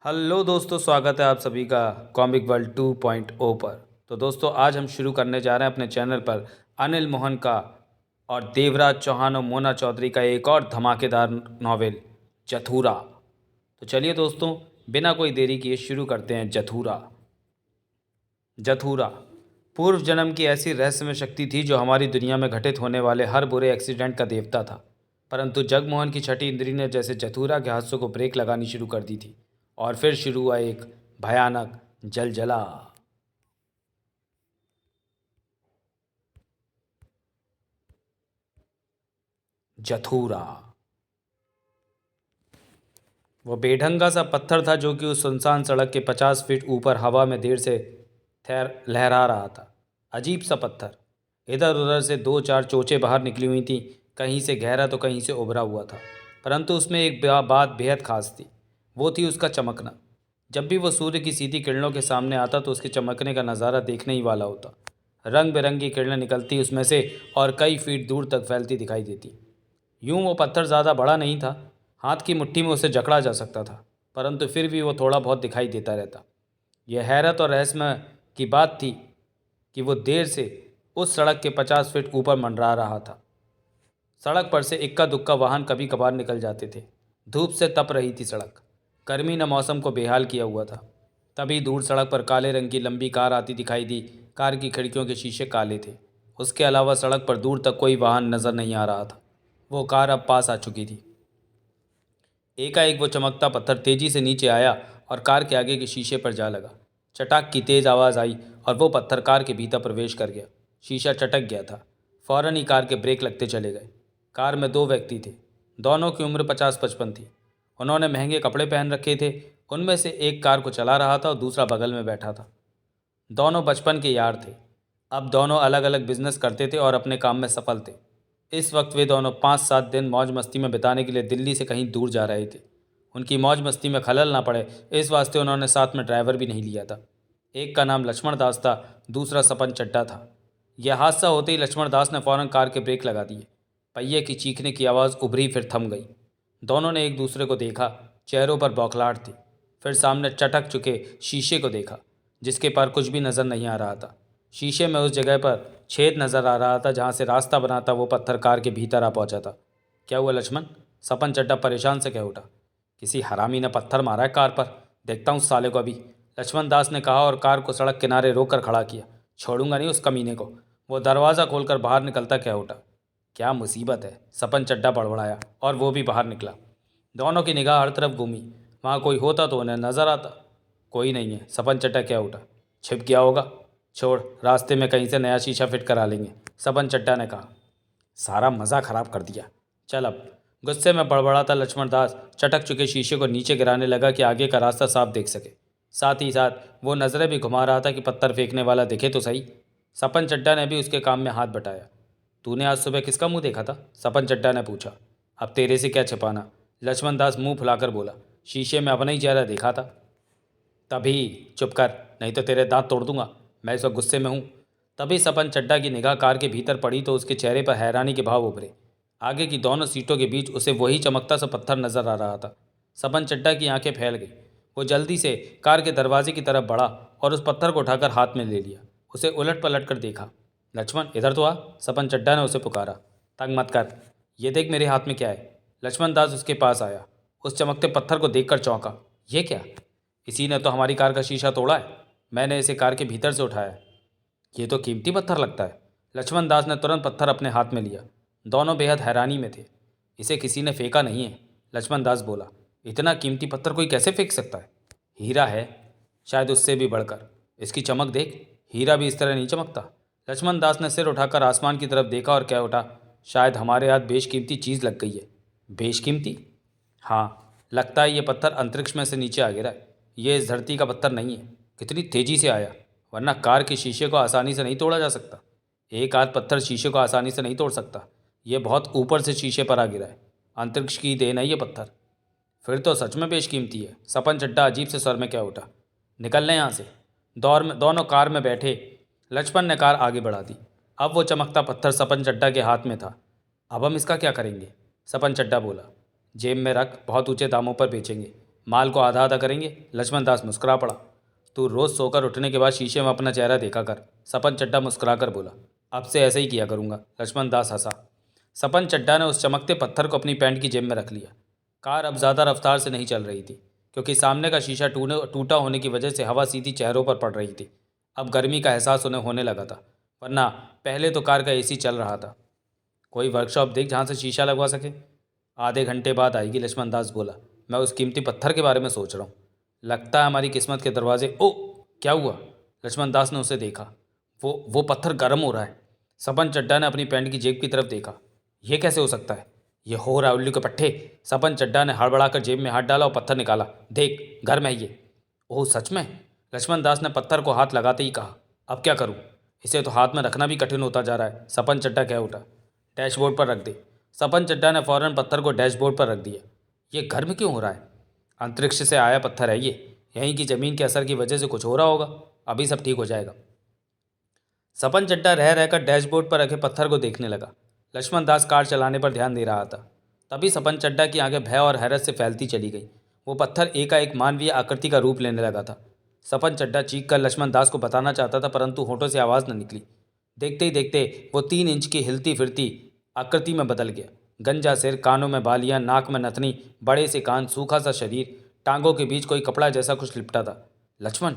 Hello दोस्तों, स्वागत है आप सभी का कॉमिक वर्ल्ड 2.0 पर। तो दोस्तों, आज हम शुरू करने जा रहे हैं अपने चैनल पर अनिल मोहन का और देवराज चौहान और मोना चौधरी का एक और धमाकेदार नॉवेल जथुरा। तो चलिए दोस्तों, बिना कोई देरी किए शुरू करते हैं जथुरा। जथुरा पूर्व जन्म की ऐसी रहस्यमय शक्ति थी जो हमारी दुनिया में घटित होने वाले हर बुरे एक्सीडेंट का देवता था। परंतु जगमोहन की छठी इंद्री ने जैसे जथुरा के हादसों को ब्रेक लगानी शुरू कर दी थी और फिर शुरू हुआ एक भयानक जलजला। जथुरा वो बेढंगा सा पत्थर था जो कि उस सुनसान सड़क के 50 फीट ऊपर हवा में देर से थैर लहरा रहा था। अजीब सा पत्थर, इधर उधर से दो चार चोंचें बाहर निकली हुई थीं, कहीं से गहरा तो कहीं से उभरा हुआ था। परंतु उसमें एक बात बेहद खास थी, वो थी उसका चमकना। जब भी वो सूर्य की सीधी किरणों के सामने आता तो उसके चमकने का नज़ारा देखने ही वाला होता। रंग बिरंगी किरणें निकलती उसमें से और कई फीट दूर तक फैलती दिखाई देती। यूं वो पत्थर ज़्यादा बड़ा नहीं था, हाथ की मुट्ठी में उसे जकड़ा जा सकता था, परंतु फिर भी वो थोड़ा बहुत दिखाई देता रहता। यह हैरत और रहस्यमय की बात थी कि वो देर से उस सड़क के 50 फीट ऊपर मंडरा रहा था। सड़क पर से इक्का दुक्का वाहन कभी कभार निकल जाते थे। धूप से तप रही थी सड़क, गर्मी ने मौसम को बेहाल किया हुआ था। तभी दूर सड़क पर काले रंग की लंबी कार आती दिखाई दी। कार की खिड़कियों के शीशे काले थे। उसके अलावा सड़क पर दूर तक कोई वाहन नजर नहीं आ रहा था। वो कार अब पास आ चुकी थी। एकाएक वो चमकता पत्थर तेजी से नीचे आया और कार के आगे के शीशे पर जा लगा। चटाक की तेज आवाज़ आई और वो पत्थर कार के भीतर प्रवेश कर गया। शीशा चटक गया था। फौरन ही कार के ब्रेक लगते चले गए। कार में दो व्यक्ति थे। दोनों की उम्र 50-55 थी। उन्होंने महंगे कपड़े पहन रखे थे। उनमें से एक कार को चला रहा था और दूसरा बगल में बैठा था। दोनों बचपन के यार थे। अब दोनों अलग अलग बिजनेस करते थे और अपने काम में सफल थे। इस वक्त वे दोनों 5-7 दिन मौज मस्ती में बिताने के लिए दिल्ली से कहीं दूर जा रहे थे। उनकी मौज मस्ती में खलल ना पड़े, इस वास्ते उन्होंने साथ में ड्राइवर भी नहीं लिया था। एक का नाम लक्ष्मण दास था, दूसरा सपन चड्डा था। यह हादसा होते ही लक्ष्मण दास ने फौरन कार के ब्रेक लगा दिए। पहिए की चीखने की आवाज़ उभरी फिर थम गई। दोनों ने एक दूसरे को देखा। चेहरों पर बौखलाहट थी। फिर सामने चटक चुके शीशे को देखा, जिसके पर कुछ भी नज़र नहीं आ रहा था। शीशे में उस जगह पर छेद नज़र आ रहा था जहाँ से रास्ता बना था। वो पत्थर कार के भीतर आ पहुँचा था। क्या हुआ लक्ष्मण? सपन चड्डा परेशान से कह उठा। किसी हरामी ने पत्थर मारा है कार पर, देखता हूँ उस साले को अभी, लक्ष्मण दास ने कहा और कार को सड़क किनारे रोक कर खड़ा किया। छोड़ूंगा नहीं उस कमीने को। वो दरवाज़ा खोलकर बाहर निकलता कह उठा। क्या मुसीबत है? सपन चड्डा बड़बड़ाया और वो भी बाहर निकला। दोनों की निगाह हर तरफ घूमी। वहाँ कोई होता तो उन्हें नजर आता। कोई नहीं है, सपन चड्डा क्या उठा। छिप गया होगा। छोड़, रास्ते में कहीं से नया शीशा फिट करा लेंगे, सपन चड्डा ने कहा। सारा मज़ा खराब कर दिया। चल अब। गुस्से में बड़बड़ाता लक्ष्मण दास चटक चुके शीशे को नीचे गिराने लगा कि आगे का रास्ता साफ देख सके। साथ ही साथ वो नज़रें भी घुमा रहा था कि पत्थर फेंकने वाला दिखे तो सही। सपन चड्डा ने भी उसके काम में हाथ बटाया। तूने आज सुबह किसका मुंह देखा था? सपन चड्डा ने पूछा। अब तेरे से क्या छिपाना, लक्ष्मण दास मुंह फुलाकर बोला। शीशे में अपना ही चेहरा देखा था। तभी। चुप कर, नहीं तो तेरे दांत तोड़ दूंगा, मैं इस वक्त गुस्से में हूँ। तभी सपन चड्डा की निगाह कार के भीतर पड़ी तो उसके चेहरे पर हैरानी के भाव उभरे। आगे की दोनों सीटों के बीच उसे वही चमकता सा पत्थर नजर आ रहा था। सपन चड्डा की आंखें फैल गई। वो जल्दी से कार के दरवाजे की तरफ बढ़ा और उस पत्थर को उठाकर हाथ में ले लिया। उसे उलट पलट कर देखा। लक्ष्मण, इधर तो आ, सपन चड्डा ने उसे पुकारा। तंग मत कर, ये देख मेरे हाथ में क्या है। लक्ष्मण दास उसके पास आया। उस चमकते पत्थर को देखकर चौंका। यह क्या? इसी ने तो हमारी कार का शीशा तोड़ा है। मैंने इसे कार के भीतर से उठाया है। ये तो कीमती पत्थर लगता है। लक्ष्मण दास ने तुरंत पत्थर अपने हाथ में लिया। दोनों बेहद हैरानी में थे। इसे किसी ने फेंका नहीं है, लक्ष्मण दास बोला। इतना कीमती पत्थर कोई कैसे फेंक सकता है? हीरा है, शायद उससे भी बढ़कर। इसकी चमक देख, हीरा भी इस तरह नहीं चमकता। लक्ष्मण दास ने सिर उठाकर आसमान की तरफ देखा और कह उठा। शायद हमारे हाथ बेशकीमती चीज़ लग गई है। बेशकीमती? हाँ, लगता है ये पत्थर अंतरिक्ष में से नीचे आ गिरा है। ये इस धरती का पत्थर नहीं है। कितनी तेजी से आया, वरना कार के शीशे को आसानी से नहीं तोड़ा जा सकता। एक आध पत्थर शीशे को आसानी से नहीं तोड़ सकता। ये बहुत ऊपर से शीशे पर आ गिरा है। अंतरिक्ष की देन है ये पत्थर। फिर तो सच में बेशकीमती है, सपन चड्डा अजीब से स्वर में क्या उठा। निकल लें यहाँ से। दोनों कार में बैठे। लक्ष्मण ने कार आगे बढ़ा दी। अब वो चमकता पत्थर सपन चड्डा के हाथ में था। अब हम इसका क्या करेंगे? सपन चड्डा बोला। जेब में रख, बहुत ऊंचे दामों पर बेचेंगे। माल को आधा आधा करेंगे। लक्ष्मण दास मुस्कुरा पड़ा। तू रोज़ सोकर उठने के बाद शीशे में अपना चेहरा देखा कर। सपन चड्ढा मुस्कुरा कर बोला। अब से ऐसे ही किया करूँगा। लक्ष्मण दास हंसा। सपन चड्ढा ने उस चमकते पत्थर को अपनी पैंट की जेब में रख लिया। कार अब ज़्यादा रफ्तार से नहीं चल रही थी, क्योंकि सामने का शीशा टूटा होने की वजह से हवा सीधी चेहरों पर पड़ रही थी। अब गर्मी का एहसास उन्हें होने लगा था, वरना पहले तो कार का एसी चल रहा था। कोई वर्कशॉप देख जहाँ से शीशा लगवा सके। आधे घंटे बाद आएगी। लक्ष्मण दास बोला। मैं उस कीमती पत्थर के बारे में सोच रहा हूँ। लगता है हमारी किस्मत के दरवाजे। ओ, क्या हुआ? लक्ष्मण दास ने उसे देखा। वो पत्थर गर्म हो रहा है। सपन चड्ढा ने अपनी पैंट की जेब की तरफ देखा। यह कैसे हो सकता है? ये हो रहा उल्लू के पट्टे। सपन चड्ढा ने हड़बड़ाकर जेब में हाथ डाला और पत्थर निकाला। देख, गर्म है ये। ओह, सच में? लक्ष्मण दास ने पत्थर को हाथ लगाते ही कहा। अब क्या करूं? इसे तो हाथ में रखना भी कठिन होता जा रहा है। सपन चड्ढा कह उठा। डैशबोर्ड पर रख दे। सपन चड्ढा ने फौरन पत्थर को डैशबोर्ड पर रख दिया। ये गर्म क्यों हो रहा है? अंतरिक्ष से आया पत्थर है ये। यहीं की ज़मीन के असर की वजह से कुछ हो रहा होगा। अभी सब ठीक हो जाएगा। सपन चड्ढा रह रहकर डैशबोर्ड पर रखे पत्थर को देखने लगा। लक्ष्मण दास कार चलाने पर ध्यान दे रहा था। तभी सपन चड्ढा की आंखें भय और हैरत से फैलती चली गई। वो पत्थर एकाएक मानवीय आकृति का रूप लेने लगा था। सपन चड्ढा चीख कर लक्ष्मण दास को बताना चाहता था, परंतु होठों से आवाज़ न निकली। देखते ही देखते वो 3 इंच की हिलती फिरती आकृति में बदल गया। गंजा सिर, कानों में बालियां, नाक में नथनी, बड़े से कान, सूखा सा शरीर, टांगों के बीच कोई कपड़ा जैसा कुछ लिपटा था। लक्ष्मण,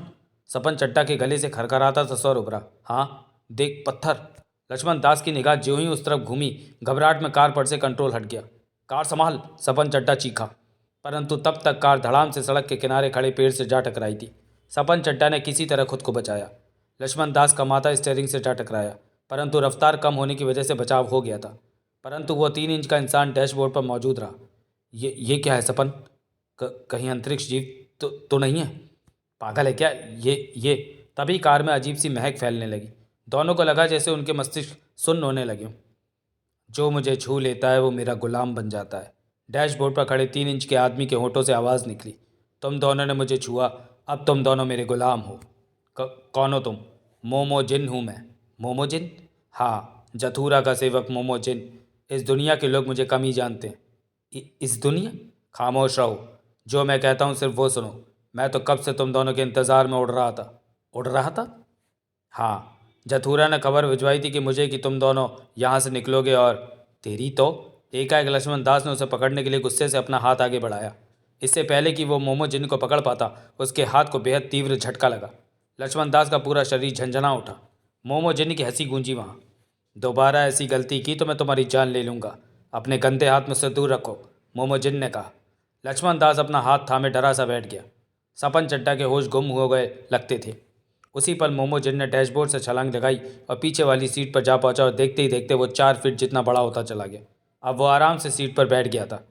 सपन चड्ढा के गले से खरखराता था स्वर उभरा। हाँ, देख पत्थर। लक्ष्मण दास की निगाह ज्यों ही उस तरफ घूमी, घबराहट में कार पर से कंट्रोल हट गया। कार संभाल, सपन चड्ढा चीखा। परंतु तब तक कार धड़ाम से सड़क के किनारे खड़े पेड़ से जा टकराई थी। सपन चड्ढा ने किसी तरह खुद को बचाया। लक्ष्मण दास का माथा स्टीयरिंग से जा टकराया, परंतु रफ्तार कम होने की वजह से बचाव हो गया था। परंतु वह 3 इंच का इंसान डैशबोर्ड पर मौजूद रहा। ये क्या है सपन? कहीं अंतरिक्ष जीव तो नहीं है? पागल है क्या ये? तभी कार में अजीब सी महक फैलने लगी। दोनों को लगा जैसे उनके मस्तिष्क सुन्न होने लगे। जो मुझे छू लेता है वो मेरा गुलाम बन जाता है। डैशबोर्ड पर खड़े 3 इंच के आदमी के होठों से आवाज़ निकली। तुम दोनों ने मुझे छुआ, अब तुम दोनों मेरे गुलाम हो। कौन हो तुम? मोमोजिन हूँ मैं। मोमोजिन? हाँ, जथुरा का सेवक मोमोजिन। इस दुनिया के लोग मुझे कम ही जानते हैं। इस दुनिया? खामोश रहो। जो मैं कहता हूँ सिर्फ वो सुनो। मैं तो कब से तुम दोनों के इंतज़ार में उड़ रहा था। उड़ रहा था? हाँ, जथुरा ने खबर भिजवाई थी कि मुझे कि तुम दोनों यहाँ से निकलोगे और तेरी तो। एकाएक लक्ष्मण दास ने उसे पकड़ने के लिए गुस्से से अपना हाथ आगे बढ़ाया। इससे पहले कि वो मोमोजिन को पकड़ पाता, उसके हाथ को बेहद तीव्र झटका लगा। लक्ष्मण दास का पूरा शरीर झंझना उठा। मोमोजिन की हंसी गूंजी वहाँ। दोबारा ऐसी गलती की तो मैं तुम्हारी जान ले लूँगा। अपने गंदे हाथ मुझसे दूर रखो, मोमोजिन ने कहा। लक्ष्मण दास अपना हाथ थामे डरा सा बैठ गया। सपन चड्ढा के होश गुम हो गए लगते थे। उसी पल मोमोजिन ने डैशबोर्ड से छलांग लगाई और पीछे वाली सीट पर जा पहुंचा और देखते ही देखते वो 4 फीट जितना बड़ा होता चला गया। अब वो आराम से सीट पर बैठ गया था।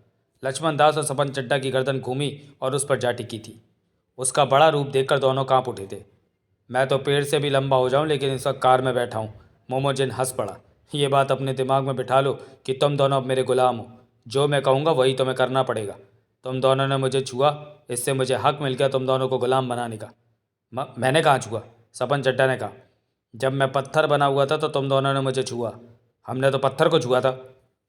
लक्ष्मण दास और सपन चड्ढा की गर्दन घूमी और उस पर जा टिकी थी। उसका बड़ा रूप देखकर दोनों कांप उठे थे। मैं तो पेड़ से भी लंबा हो जाऊं, लेकिन इस वक्त कार में बैठा हूं। मोमोजिन हंस पड़ा। ये बात अपने दिमाग में बिठा लो कि तुम दोनों अब मेरे गुलाम हो। जो मैं कहूँगा वही तुम्हें करना पड़ेगा। तुम दोनों ने मुझे छुआ, इससे मुझे हक मिल गया तुम दोनों को गुलाम बनाने का। मैंने कहाँ छुआ? सपन चड्ढा ने कहा। जब मैं पत्थर बना हुआ था तो तुम दोनों ने मुझे छुआ। हमने तो पत्थर को छुआ था।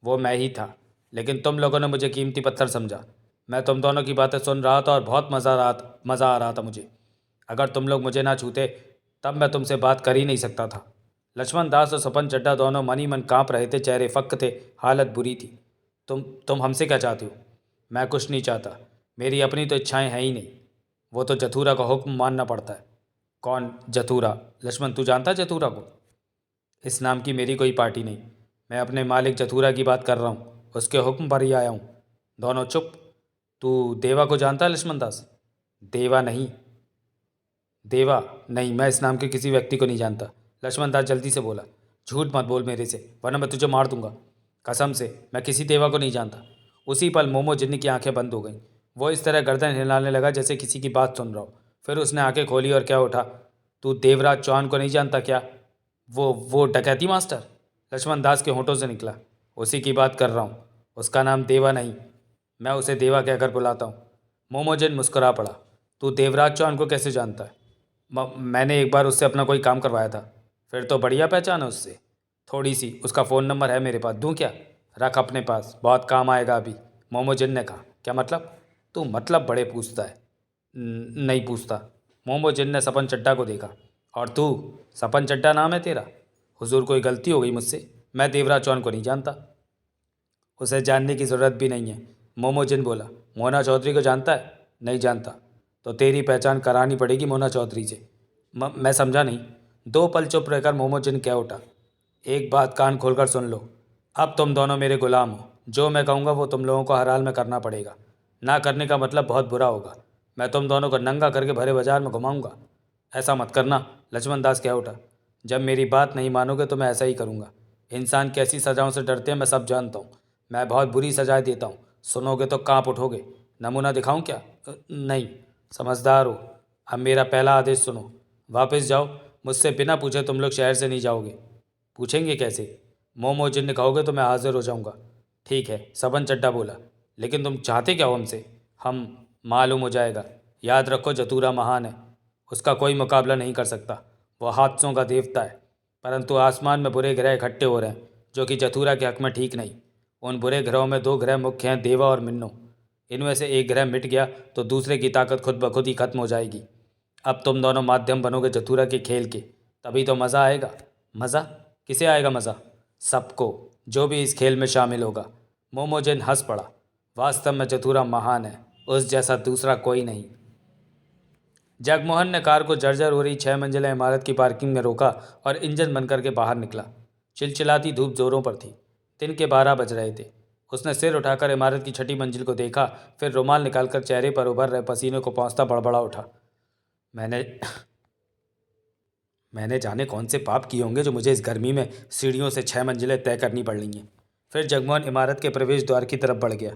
वो मैं ही था, लेकिन तुम लोगों ने मुझे कीमती पत्थर समझा। मैं तुम दोनों की बातें सुन रहा था और बहुत मज़ा आ रहा था मुझे। अगर तुम लोग मुझे ना छूते तब मैं तुमसे बात कर ही नहीं सकता था। लक्ष्मण दास और सपन चड्ढा दोनों मन ही मन काँप रहे थे, चेहरे फक्क थे, हालत बुरी थी। तुम हमसे क्या चाहते हो? मैं कुछ नहीं चाहता। मेरी अपनी तो इच्छाएं हैं ही नहीं। वो तो जथुरा का हुक्म मानना पड़ता है। कौन जथुरा? लक्ष्मण, तू जानता है जथुरा को? इस नाम की मेरी कोई पार्टी नहीं। मैं अपने मालिक जथुरा की बात कर रहा हूँ। उसके हुक्म पर ही आया हूँ। दोनों चुप। तू देवा को जानता है लक्ष्मण दास? देवा नहीं। देवा नहीं, मैं इस नाम के किसी व्यक्ति को नहीं जानता। लक्ष्मण दास जल्दी से बोला। झूठ मत बोल मेरे से, वरना मैं तुझे मार दूंगा। कसम से मैं किसी देवा को नहीं जानता। उसी पल मोमो जिन्नी की आंखें बंद हो गईं। वो इस तरह गर्दन हिलाने लगा जैसे किसी की बात सुन रहा हो। फिर उसने आंखें खोली और क्या उठा। तू देवराज चौहान को नहीं जानता क्या? वो डकैती मास्टर? लक्ष्मण दास के होठों से निकला। उसी की बात कर रहा हूँ। उसका नाम देवा नहीं, मैं उसे देवा कहकर बुलाता हूँ। मोमोजिन मुस्कुरा पड़ा। तू देवराज चौहान को कैसे जानता है? मैंने एक बार उससे अपना कोई काम करवाया था। फिर तो बढ़िया पहचान है उससे। थोड़ी सी। उसका फ़ोन नंबर है मेरे पास, दूँ क्या? रख अपने पास, बहुत काम आएगा अभी। मोमोजिन ने कहा। क्या मतलब? तू मतलब बड़े पूछता है। नहीं पूछता। मोमोजिन ने सपन चड्डा को देखा। और तू? सपन चड्डा नाम है तेरा? हुजूर कोई गलती हो गई मुझसे, मैं देवराज चौहान को नहीं जानता। उसे जानने की ज़रूरत भी नहीं है, मोमोजिन बोला। मोना चौधरी को जानता है? नहीं जानता। तो तेरी पहचान करानी पड़ेगी मोना चौधरी से। मैं समझा नहीं। दो पल चुप रहकर मोमोजिन कह उठा। एक बात कान खोलकर सुन लो। अब तुम दोनों मेरे गुलाम हो। जो मैं कहूँगा वो तुम लोगों को हर हाल में करना पड़ेगा। ना करने का मतलब बहुत बुरा होगा। मैं तुम दोनों को नंगा करके भरे बाजार में घुमाऊंगा। ऐसा मत करना, लक्ष्मण दास कह उठा। जब मेरी बात नहीं मानोगे तो मैं ऐसा ही करूँगा। इंसान कैसी सजाओं से डरते हैं मैं सब जानता हूँ। मैं बहुत बुरी सजाएं देता हूँ। सुनोगे तो कांप उठोगे। नमूना दिखाऊं क्या? नहीं। समझदार हो। अब मेरा पहला आदेश सुनो। वापस जाओ। मुझसे बिना पूछे तुम लोग शहर से नहीं जाओगे। पूछेंगे कैसे? मोमोजिन ने कहोगे तो मैं हाजिर हो जाऊंगा। ठीक है, सबन चड्डा बोला। लेकिन तुम चाहते क्या हो हमसे? हम मालूम हो जाएगा। याद रखो, जतूरा महान है। उसका कोई मुकाबला नहीं कर सकता। वह हादसों का देवता है। परंतु आसमान में बुरे ग्रह इकट्ठे हो रहे हैं, जो कि जतूरा के हक में ठीक नहीं। उन बुरे ग्रहों में दो ग्रह मुख्य हैं, देवा और मिन्नो। इनमें से एक ग्रह मिट गया तो दूसरे की ताकत खुद ब खुद ही खत्म हो जाएगी। अब तुम दोनों माध्यम बनोगे जतूरा के खेल के। तभी तो मज़ा आएगा। मज़ा? किसे आएगा मज़ा? सबको, जो भी इस खेल में शामिल होगा। मोमोजिन हंस पड़ा। वास्तव में जतूरा महान है। उस जैसा दूसरा कोई नहीं। जगमोहन ने कार को जर्जर हो रही 6 मंजिला इमारत की पार्किंग में रोका और इंजन बंद करके बाहर निकला। चिलचिलाती धूप जोरों पर थी। दिन के 12 बज रहे थे। उसने सिर उठाकर इमारत की 6ठी मंजिल को देखा, फिर रुमाल निकालकर चेहरे पर उभर रहे पसीने को पोंछता बड़बड़ा उठा। मैंने मैंने जाने कौन से पाप किए होंगे जो मुझे इस गर्मी में सीढ़ियों से 6 मंजिलें तय करनी पड़ रही हैं। फिर जगमोहन इमारत के प्रवेश द्वार की तरफ बढ़ गया।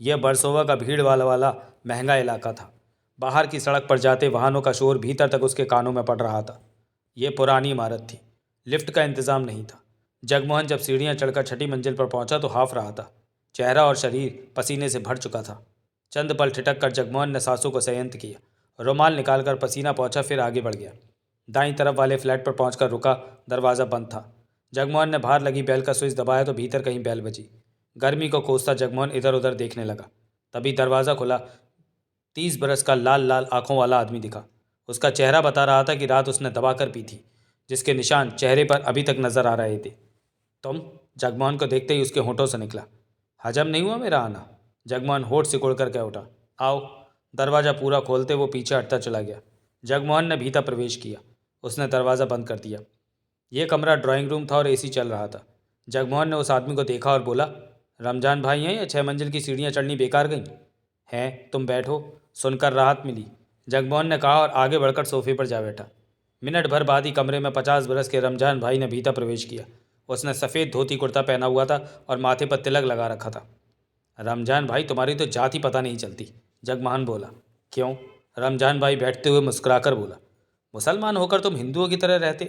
यह बरसोवा का भीड़ वाला महंगा इलाका था। बाहर की सड़क पर जाते वाहनों का शोर भीतर तक उसके कानों में पड़ रहा था। यह पुरानी इमारत थी। लिफ्ट का इंतज़ाम नहीं था। जगमोहन जब सीढ़ियाँ चढ़कर 6ठी मंजिल पर पहुंचा तो हाफ रहा था। चेहरा और शरीर पसीने से भर चुका था। चंद पल ठिठक कर जगमोहन ने सांसों को संयंत्र किया। रुमाल निकालकर पसीना पहुंचा, फिर आगे बढ़ गया। दाईं तरफ वाले फ्लैट पर पहुंचकर रुका। दरवाज़ा बंद था। जगमोहन ने बाहर लगी बेल का स्विच दबाया तो भीतर कहीं बेल बजी। गर्मी को कोसता जगमोहन इधर उधर देखने लगा। तभी दरवाज़ा खुला। 30 बरस का लाल लाल आंखों वाला आदमी दिखा। उसका चेहरा बता रहा था कि रात उसने दबाकर पी थी, जिसके निशान चेहरे पर अभी तक नजर आ रहे थे। तुम? जगमोहन को देखते ही उसके होठों से निकला। हजम नहीं हुआ मेरा आना? जगमोहन होठ सिकोड़ कर कह उठा। आओ। दरवाज़ा पूरा खोलते वो पीछे हटता चला गया। जगमोहन ने भीतर प्रवेश किया। उसने दरवाज़ा बंद कर दिया। यह कमरा ड्राइंग रूम था और एसी चल रहा था। जगमोहन ने उस आदमी को देखा और बोला, रमजान भाई हैं या 6 मंजिल की सीढ़ियाँ चढ़नी बेकार गई? हैं, तुम बैठो। सुनकर राहत मिली, जगमोहन ने कहा और आगे बढ़कर सोफे पर जा बैठा। मिनट भर बाद ही कमरे में 50 बरस के रमजान भाई ने भीतर प्रवेश किया। उसने सफ़ेद धोती कुर्ता पहना हुआ था और माथे पर तिलक लगा रखा था। रमजान भाई, तुम्हारी तो जात ही पता नहीं चलती, जगमोहन बोला। क्यों? रमजान भाई बैठते हुए मुस्कुराकर बोला। मुसलमान होकर तुम हिंदुओं की तरह रहते,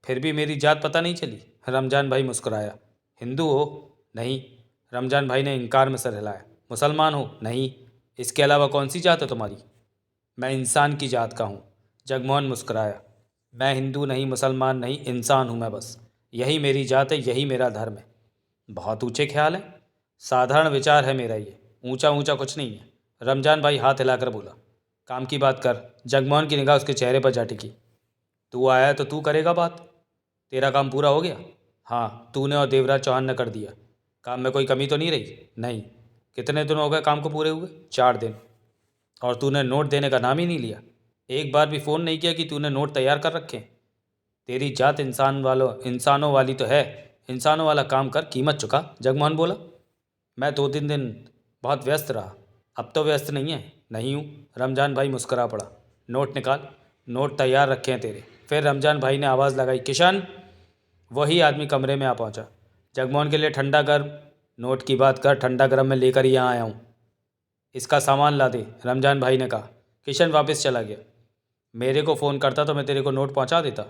फिर भी मेरी जात पता नहीं चली। रमजान भाई मुस्कुराया। हिंदू हो? नहीं। रमजान भाई ने इनकार में सर हिलाया। मुसलमान हो? नहीं। इसके अलावा कौन सी जात है तुम्हारी? मैं इंसान की जात का हूँ। जगमोहन मुस्कुराया। मैं हिंदू नहीं, मुसलमान नहीं, इंसान हूँ मैं बस। यही मेरी जात है, यही मेरा धर्म है। बहुत ऊंचे ख्याल हैं। साधारण विचार है मेरा ये, ऊंचा ऊंचा कुछ नहीं है। रमजान भाई हाथ हिलाकर बोला। काम की बात कर। जगमोहन की निगाह उसके चेहरे पर जा टिकी। तू आया है तो तू करेगा बात। तेरा काम पूरा हो गया? हाँ, तूने और देवराज चौहान ने कर दिया। काम में कोई कमी तो नहीं रही? नहीं। कितने दिन हो गए काम को पूरे हुए? 4 दिन। और तूने नोट देने का नाम ही नहीं लिया। एक बार भी फ़ोन नहीं किया कि तूने नोट तैयार कर रखे। तेरी जात इंसानों वाली तो है। इंसानों वाला काम कर, कीमत चुका। जगमोहन बोला। मैं 2-3 दिन बहुत व्यस्त रहा। अब तो व्यस्त नहीं है? नहीं हूँ। रमजान भाई मुस्करा पड़ा। नोट निकाल। नोट तैयार रखे हैं तेरे। फिर रमजान भाई ने आवाज़ लगाई, किशन। वही आदमी कमरे में आ पहुंचा। जगमोहन के लिए ठंडा गर्म। नोट की बात कर, ठंडा गर्म में लेकर यहाँ आया हूँ। इसका सामान ला दे, रमजान भाई ने कहा। किशन वापस चला गया। मेरे को फ़ोन करता तो मैं तेरे को नोट पहुंचा देता।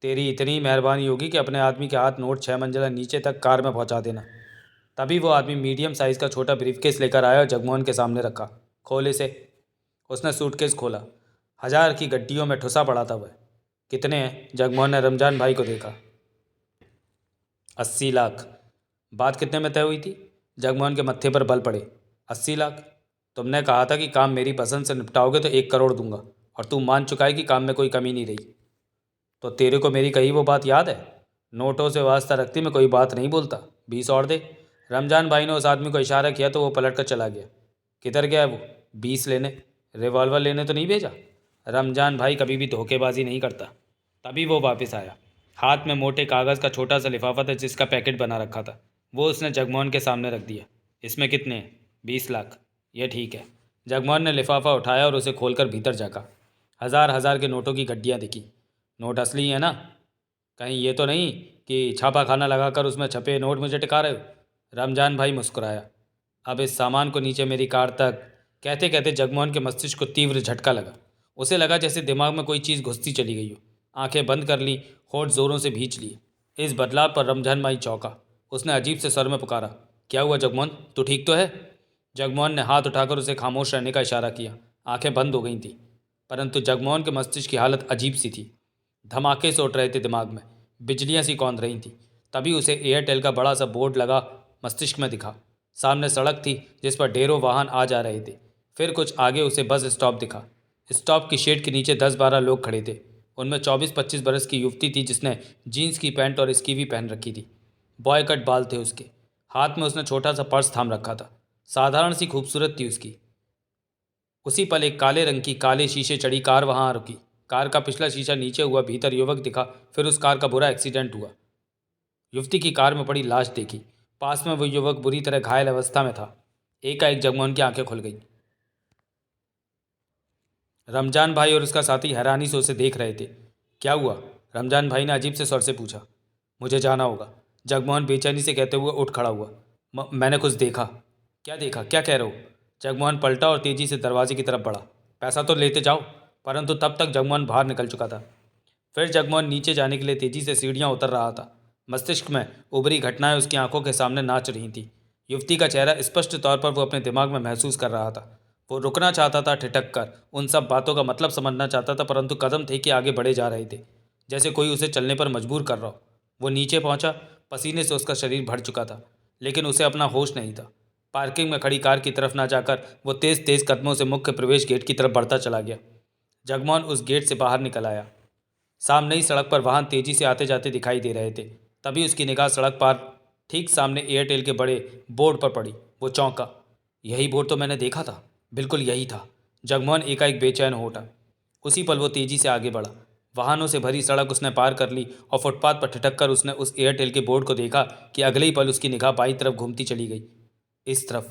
तेरी इतनी मेहरबानी होगी कि अपने आदमी के हाथ नोट 6 मंजिला नीचे तक कार में पहुंचा देना। तभी वो आदमी मीडियम साइज़ का छोटा ब्रीफकेस लेकर आया और जगमोहन के सामने रखा। खोल इसे। उसने सूटकेस खोला। 1000 की गड्डियों में ठुसा पड़ा था वह। कितने हैं? जगमोहन ने रमजान भाई को देखा। 80 लाख। बात कितने में तय हुई थी? जगमोहन के मत्थे पर बल पड़े। 80 लाख। तुमने कहा था कि काम मेरी पसंद से निपटाओगे तो 1 करोड़ दूंगा, और तू मान चुका है कि काम में कोई कमी नहीं रही। तो तेरे को मेरी कही वो बात याद है? नोटों से वास्ता रखती मैं कोई बात नहीं बोलता, 20 और दे। रमजान भाई ने उस आदमी को इशारा किया तो वो पलट कर चला गया। किधर गया है वो? 20 लेने? रिवॉल्वर लेने तो नहीं भेजा? रमजान भाई कभी भी धोखेबाजी नहीं करता। तभी वो वापस आया। हाथ में मोटे कागज़ का छोटा सा लिफाफा था जिसका पैकेट बना रखा था। वो उसने जगमोहन के सामने रख दिया। इसमें कितने हैं? 20 लाख। ये ठीक है। जगमोहन ने लिफाफा उठाया और उसे खोलकर भीतर झाँका। हज़ार हज़ार के नोटों की गड्डियाँ दिखी। नोट असली है ना? कहीं ये तो नहीं कि छापा खाना लगाकर उसमें छपे नोट मुझे टिका रहे हो? रमजान भाई मुस्कुराया। अब इस सामान को नीचे मेरी कार तक, कहते कहते जगमोहन के मस्तिष्क को तीव्र झटका लगा। उसे लगा जैसे दिमाग में कोई चीज़ घुसती चली गई हो। आंखें बंद कर ली, होठ ज़ोरों से भींच लिए। इस बदलाव पर रमजान भाई चौंका। उसने अजीब से स्वर में पुकारा, क्या हुआ जगमोहन, तू ठीक तो है? जगमोहन ने हाथ उठाकर उसे खामोश रहने का इशारा किया। आंखें बंद हो गई थीं, परंतु जगमोहन के मस्तिष्क की हालत अजीब सी थी। धमाके से उठ रहे थे दिमाग में, बिजलियां सी कौंध रही थीं। तभी उसे एयरटेल का बड़ा सा बोर्ड लगा मस्तिष्क में दिखा। सामने सड़क थी जिस पर ढेरों वाहन आ जा रहे थे। फिर कुछ आगे उसे बस स्टॉप दिखा। स्टॉप की शेड के नीचे 10-12 लोग खड़े थे। उनमें 24-25 बरस की युवती थी जिसने जीन्स की पैंट और स्कीवी पहन रखी थी। बॉय कट बाल थे उसके। हाथ में उसने छोटा सा पर्स थाम रखा था। साधारण सी खूबसूरत थी उसकी। उसी पल एक काले रंग की काले शीशे चढ़ी कार वहां आ रुकी। कार का पिछला शीशा नीचे हुआ, भीतर युवक दिखा। फिर उस कार का बुरा एक्सीडेंट हुआ। युवती की कार में पड़ी लाश देखी। पास में वो युवक बुरी तरह घायल अवस्था में था। एकाएक जगमोहन की आंखें खुल गईं। रमजान भाई और उसका साथी हैरानी से उसे देख रहे थे। क्या हुआ? रमजान भाई ने अजीब से स्वर से पूछा। मुझे जाना होगा, जगमोहन बेचैनी से कहते हुए उठ खड़ा हुआ। मैंने कुछ देखा। क्या देखा? क्या कह रहे हो? जगमोहन पलटा और तेजी से दरवाजे की तरफ बढ़ा। पैसा तो लेते जाओ। परंतु तब तक जगमोहन बाहर निकल चुका था। फिर जगमोहन नीचे जाने के लिए तेजी से सीढ़ियां उतर रहा था। मस्तिष्क में उभरी घटनाएं उसकी आंखों के सामने नाच रही थीं। युवती का चेहरा स्पष्ट तौर पर वो अपने दिमाग में महसूस कर रहा था। वो रुकना चाहता था, ठिठक कर उन सब बातों का मतलब समझना चाहता था, परंतु कदम थे कि आगे बढ़े जा रहे थे, जैसे कोई उसे चलने पर मजबूर कर रहा हो। वो नीचे पहुंचा। पसीने से उसका शरीर भर चुका था, लेकिन उसे अपना होश नहीं था। पार्किंग में खड़ी कार की तरफ ना जाकर वो तेज़ तेज़ कदमों से मुख्य प्रवेश गेट की तरफ बढ़ता चला गया। जगमोहन उस गेट से बाहर निकल आया। सामने ही सड़क पर वाहन तेजी से आते जाते दिखाई दे रहे थे। तभी उसकी निगाह सड़क पर ठीक सामने एयरटेल के बड़े बोर्ड पर पड़ी। वो चौंका। यही बोर्ड तो मैंने देखा था, बिल्कुल यही था। जगमोहन एकाएक बेचैन हो उठा। उसी पल वो तेजी से आगे बढ़ा। वाहनों से भरी सड़क उसने पार कर ली और फुटपाथ पर ठिठक कर उसने उस एयरटेल के बोर्ड को देखा कि अगले ही पल उसकी निगाह बाई तरफ घूमती चली गई। इस तरफ,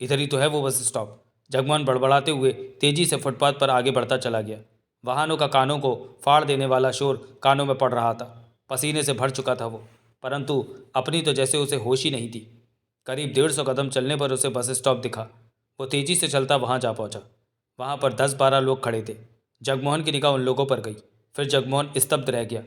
इधर ही तो है वो बस स्टॉप। जगमोहन बड़बड़ाते हुए तेजी से फुटपाथ पर आगे बढ़ता चला गया। वाहनों का कानों को फाड़ देने वाला शोर कानों में पड़ रहा था। पसीने से भर चुका था वो, परंतु अपनी तो जैसे उसे होश ही नहीं थी। करीब 150 कदम चलने पर उसे बस स्टॉप दिखा। वो तेजी से चलता वहां जा पहुंचा। वहां पर 10-12 लोग खड़े थे। जगमोहन की निगाह उन लोगों पर गई। फिर जगमोहन स्तब्ध रह गया।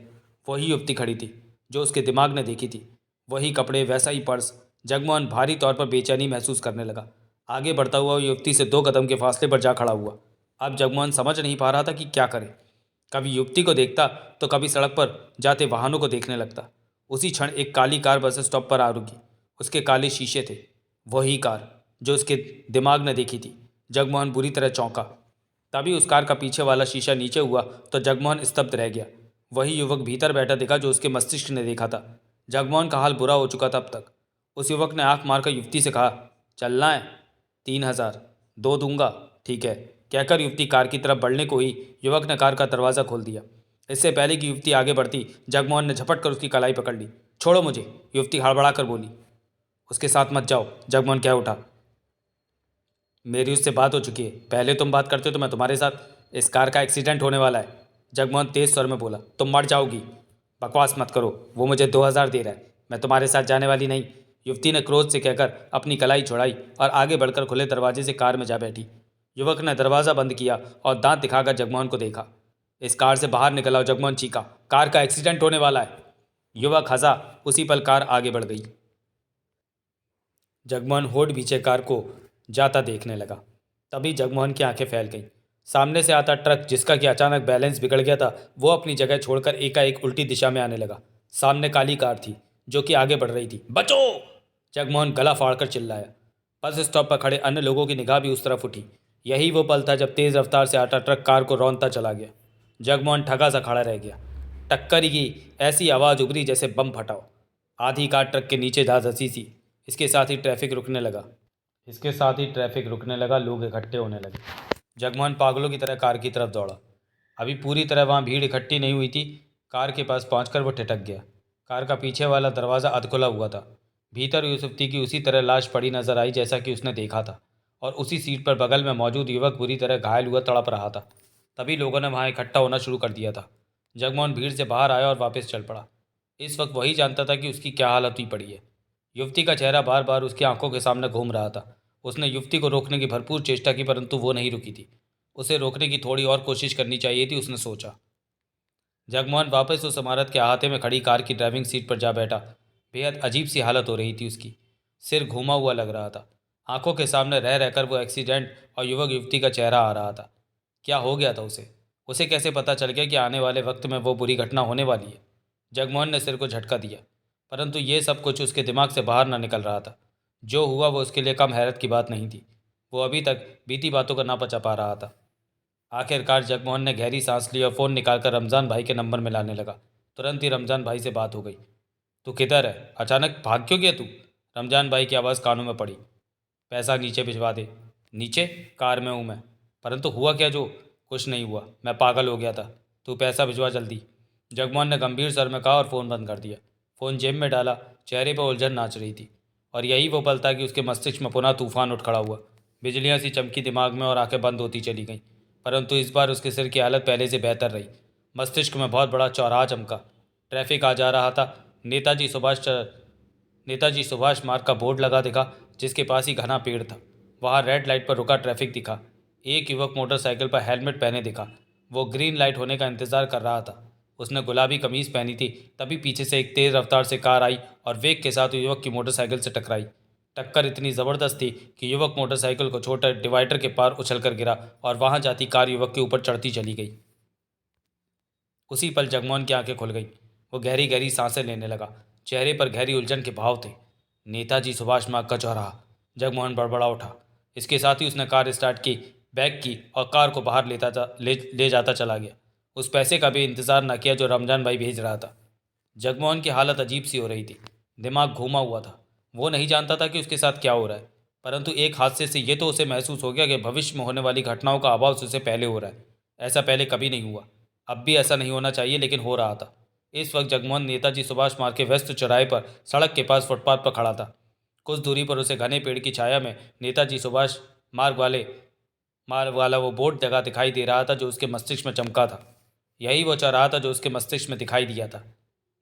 वही युवती खड़ी थी जो उसके दिमाग ने देखी थी। वही कपड़े, वैसा ही पर्स। जगमोहन भारी तौर पर बेचैनी महसूस करने लगा। आगे बढ़ता हुआ वो युवती से 2 कदम के फासले पर जा खड़ा हुआ। अब जगमोहन समझ नहीं पा रहा था कि क्या करे। कभी युवती को देखता तो कभी सड़क पर जाते वाहनों को देखने लगता। उसी क्षण एक काली कार बस स्टॉप पर आ रुकी। उसके काले शीशे थे, वही कार जो उसके दिमाग ने देखी थी। जगमोहन बुरी तरह चौंका। तभी उस कार का पीछे वाला शीशा नीचे हुआ तो जगमोहन स्तब्ध रह गया। वही युवक भीतर बैठा दिखा जो उसके मस्तिष्क ने देखा था। जगमोहन का हाल बुरा हो चुका था अब तक। उस युवक ने आंख मारकर युवती से कहा, चलना है? 3,000 दो दूंगा। ठीक है, कहकर युवती कार की तरफ बढ़ने को ही युवक ने कार का दरवाज़ा खोल दिया। इससे पहले कि युवती आगे बढ़ती, जगमोहन ने झपट कर उसकी कलाई पकड़ ली। छोड़ो मुझे, युवती हड़बड़ा कर बोली। उसके साथ मत जाओ, जगमोहन कह उठा। मेरी उससे बात हो चुकी है, पहले तुम बात करते तो मैं तुम्हारे साथ। इस कार का एक्सीडेंट होने वाला है, जगमोहन तेज स्वर में बोला। तुम मर जाओगी। बकवास मत करो, वो मुझे 2,000 दे रहा है, मैं तुम्हारे साथ जाने वाली नहीं, युवती ने क्रोध से कहकर अपनी कलाई छुड़ाई और आगे बढ़कर खुले दरवाजे से कार में जा बैठी। युवक ने दरवाज़ा बंद किया और दांत दिखाकर जगमोहन को देखा। इस कार से बाहर निकल आओ, जगमोहन चीखा। कार का एक्सीडेंट होने वाला है। युवक हंसा। उसी पल कार आगे बढ़ गई। जगमोहन होठ पीछे कार को जाता देखने लगा। तभी जगमोहन की आंखें फैल गईं। सामने से आता ट्रक, जिसका कि अचानक बैलेंस बिगड़ गया था, वो अपनी जगह छोड़कर एकाएक उल्टी दिशा में आने लगा। सामने काली कार थी जो कि आगे बढ़ रही थी। बचो! जगमोहन गला फाड़कर चिल्लाया। बस स्टॉप पर खड़े अन्य लोगों की निगाह भी उस तरफ उठी। यही वो पल था जब तेज रफ्तार से आता ट्रक कार को रौंदता चला गया। जगमोहन ठगा सा खड़ा रह गया। टक्कर की ऐसी आवाज़ उभरी जैसे बम फटा हो। आधी कार ट्रक के नीचे जा धंसी सी। इसके साथ ही ट्रैफिक रुकने लगा। लोग इकट्ठे होने लगे। जगमोहन पागलों की तरह कार की तरफ दौड़ा। अभी पूरी तरह वहाँ भीड़ इकट्ठी नहीं हुई थी। कार के पास पहुंचकर वो ठिठक गया। कार का पीछे वाला दरवाज़ा अधखुला हुआ था। भीतर यूसुफ्ती की उसी तरह लाश पड़ी नजर आई जैसा कि उसने देखा था, और उसी सीट पर बगल में मौजूद युवक बुरी तरह घायल हुआ तड़प रहा था। तभी लोगों ने वहाँ इकट्ठा होना शुरू कर दिया था। जगमोहन भीड़ से बाहर आया और वापस चल पड़ा। इस वक्त वही जानता था कि उसकी क्या हालत हुई पड़ी है। युवती का चेहरा बार बार उसकी आंखों के सामने घूम रहा था। उसने युवती को रोकने की भरपूर चेष्टा की, परंतु वो नहीं रुकी थी। उसे रोकने की थोड़ी और कोशिश करनी चाहिए थी, उसने सोचा। जगमोहन वापस उस इमारत के अहाते में खड़ी कार की ड्राइविंग सीट पर जा बैठा। बेहद अजीब सी हालत हो रही थी उसकी। सिर घूमा हुआ लग रहा था। आंखों के सामने रह रहकर वो एक्सीडेंट और युवक युवती का चेहरा आ रहा था। क्या हो गया था उसे? उसे कैसे पता चल गया कि आने वाले वक्त में वो बुरी घटना होने वाली है? जगमोहन ने सिर को झटका दिया, परंतु ये सब कुछ उसके दिमाग से बाहर ना निकल रहा था। जो हुआ वो उसके लिए कम हैरत की बात नहीं थी। वो अभी तक बीती बातों का ना पचा पा रहा था। आखिरकार जगमोहन ने गहरी सांस ली और फ़ोन निकालकर रमज़ान भाई के नंबर में लाने लगा। तुरंत ही रमज़ान भाई से बात हो गई। तू किधर है? अचानक भाग क्यों गया तू? रमज़ान भाई की आवाज़ कानों में पड़ी। पैसा नीचे भिजवा दे। नीचे? कार में हूँ मैं। परंतु हुआ क्या? जो कुछ नहीं हुआ, मैं पागल हो गया था। तू पैसा भिजवा जल्दी। जगमोहन ने गंभीर स्वर में कहा और फ़ोन बंद कर दिया। फ़ोन जेब में डाला। चेहरे पर उलझन नाच रही थी। और यही वो पल था कि उसके मस्तिष्क में पुनः तूफान उठ खड़ा हुआ। बिजलियाँ सी चमकी दिमाग में और आंखें बंद होती चली गईं। परंतु इस बार उसके सिर की हालत पहले से बेहतर रही। मस्तिष्क में बहुत बड़ा चौराहा चमका। ट्रैफिक आ जा रहा था। नेताजी सुभाष मार्ग का बोर्ड लगा दिखा, जिसके पास ही घना पेड़ था। वहाँ रेड लाइट पर रुका ट्रैफिक दिखा। एक युवक मोटरसाइकिल पर हेलमेट पहने दिखा। वो ग्रीन लाइट होने का इंतजार कर रहा था। उसने गुलाबी कमीज पहनी थी। तभी पीछे से एक तेज रफ्तार से कार आई और वेग के साथ युवक की मोटरसाइकिल से टकराई। टक्कर इतनी ज़बरदस्त थी कि युवक मोटरसाइकिल को छोड़कर डिवाइडर के पार उछलकर गिरा और वहां जाती कार युवक के ऊपर चढ़ती चली गई। उसी पल जगमोहन की आंखें खुल गईं। वो गहरी गहरी सांसें लेने लगा। चेहरे पर गहरी उलझन के भाव थे। नेताजी सुभाष मार्ग का चौराहा। जगमोहन बड़बड़ा उठा। इसके साथ ही उसने कार स्टार्ट की, बैक की और कार को बाहर ले जाता चला गया। उस पैसे का भी इंतजार न किया जो रमजान भाई भेज रहा था। जगमोहन की हालत अजीब सी हो रही थी। दिमाग घूमा हुआ था। वो नहीं जानता था कि उसके साथ क्या हो रहा है, परंतु एक हादसे से ये तो उसे महसूस हो गया कि भविष्य में होने वाली घटनाओं का आभास उसे पहले हो रहा है। ऐसा पहले कभी नहीं हुआ। अब भी ऐसा नहीं होना चाहिए, लेकिन हो रहा था। इस वक्त जगमोहन नेताजी सुभाष मार्ग के व्यस्त चौराहे पर सड़क के पास फुटपाथ पर खड़ा था। कुछ दूरी पर उसे घने पेड़ की छाया में नेताजी सुभाष मार्ग वाला वो बोर्ड जगह दिखाई दे रहा था जो उसके मस्तिष्क में चमका था। यही वो चौराहा था जो उसके मस्तिष्क में दिखाई दिया था।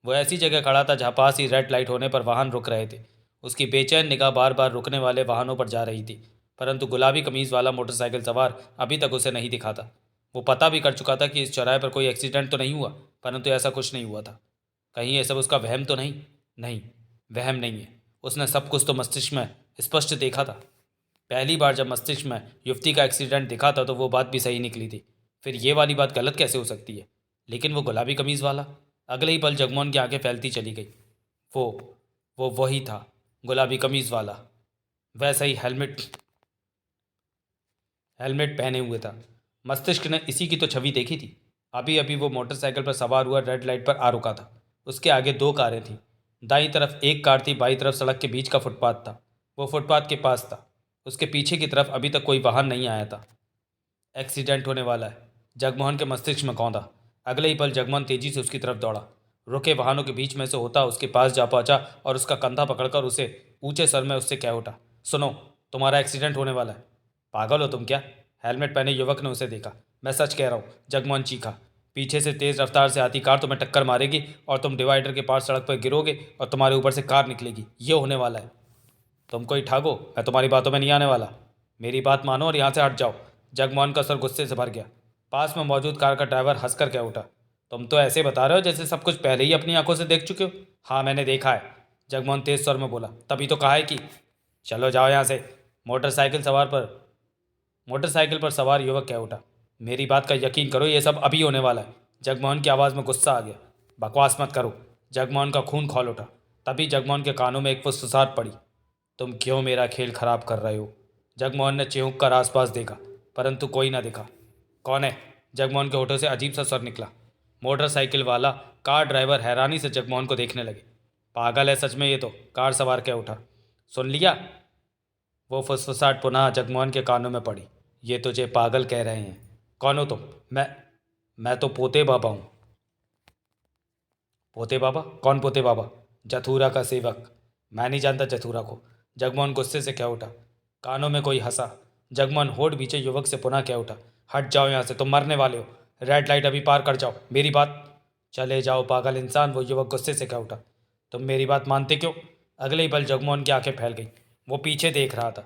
वो ऐसी जगह खड़ा था जहाँ पास ही रेड लाइट होने पर वाहन रुक रहे थे। उसकी बेचैन निगाह बार बार रुकने वाले वाहनों पर जा रही थी, परंतु गुलाबी कमीज वाला मोटरसाइकिल सवार अभी तक उसे नहीं दिखा था। वो पता भी कर चुका था कि इस चौराहे पर कोई एक्सीडेंट तो नहीं हुआ, परंतु ऐसा कुछ नहीं हुआ था। कहीं ये सब उसका वहम तो नहीं? नहीं, वहम नहीं है। उसने सब कुछ तो मस्तिष्क में स्पष्ट देखा था। पहली बार जब मस्तिष्क में युवती का एक्सीडेंट दिखा था तो वो बात भी सही निकली थी। फिर ये वाली बात गलत कैसे हो सकती है? लेकिन वो गुलाबी कमीज़ वाला। अगले ही पल जगमोहन की आंखें फैलती चली गई। वो वही था, गुलाबी कमीज़ वाला। वैसा ही हेलमेट हेलमेट पहने हुए था। मस्तिष्क ने इसी की तो छवि देखी थी। अभी अभी वो मोटरसाइकिल पर सवार हुआ रेड लाइट पर आ रुका था। उसके आगे दो कारें थीं। दाईं तरफ एक कार थी, बाईं तरफ सड़क के बीच का फुटपाथ था। वो फुटपाथ के पास था। उसके पीछे की तरफ अभी तक कोई वाहन नहीं आया था। एक्सीडेंट होने वाला है, जगमोहन के मस्तिष्क में कौंधा। अगले ही पल जगमोहन तेजी से उसकी तरफ दौड़ा। रुके वाहनों के बीच में से होता उसके पास जा पहुंचा और उसका कंधा पकड़कर उसे ऊंचे स्वर में उससे कह उठा, सुनो, तुम्हारा एक्सीडेंट होने वाला है। पागल हो तुम क्या? हेलमेट पहने युवक ने उसे देखा। मैं सच कह रहा हूँ, जगमोहन चीखा। पीछे से तेज रफ्तार से आती कार तुम्हें टक्कर मारेगी और तुम डिवाइडर के पास सड़क पर गिरोगे और तुम्हारे ऊपर से कार निकलेगी। ये होने वाला है। तुम कोई ठागो, मैं तुम्हारी बातों में नहीं आने वाला। मेरी बात मानो और यहाँ से हट जाओ। जगमोहन का सर गुस्से से भर गया। पास में मौजूद कार का ड्राइवर हंसकर कह उठा, तुम तो ऐसे बता रहे हो जैसे सब कुछ पहले ही अपनी आंखों से देख चुके हो। हाँ, मैंने देखा है, जगमोहन तेज स्वर में बोला। तभी तो कहा है कि चलो जाओ यहाँ से। मोटरसाइकिल पर सवार युवक कह उठा। मेरी बात का यकीन करो, ये सब अभी होने वाला है। जगमोहन की आवाज़ में गुस्सा आ गया। बकवास मत करो। जगमोहन का खून खौल उठा। तभी जगमोहन के कानों में एक फुसफुसाहट पड़ी। तुम क्यों मेरा खेल खराब कर रहे हो? जगमोहन ने चौंक कर आसपास देखा, परंतु कोई ना दिखा। कौन है? जगमोहन के होठों से अजीब सा स्वर निकला। मोटरसाइकिल वाला कार ड्राइवर हैरानी से जगमोहन को देखने लगे। पागल है सच में ये तो, कार सवार कह उठा। सुन लिया? वो फुसफुसाहट पुनः जगमोहन के कानों में पड़ी। ये तुझे पागल कह रहे हैं। कौन हो तुम? मैं तो पोते बाबा हूँ। पोते बाबा? कौन पोते बाबा? जथुरा का सेवक। मैं नहीं जानता जथुरा को। जगमोहन गुस्से से कह उठा। कानों में कोई हंसा। जगमोहन होठ बीचे युवक से पुनः कह उठा। हट जाओ यहाँ से, तुम मरने वाले हो। रेड लाइट अभी पार कर जाओ, मेरी बात। चले जाओ पागल इंसान, वो युवक गुस्से से कह उठा। तुम मेरी बात मानते क्यों? अगले ही पल जगमोहन की आंखें फैल गई। वो पीछे देख रहा था।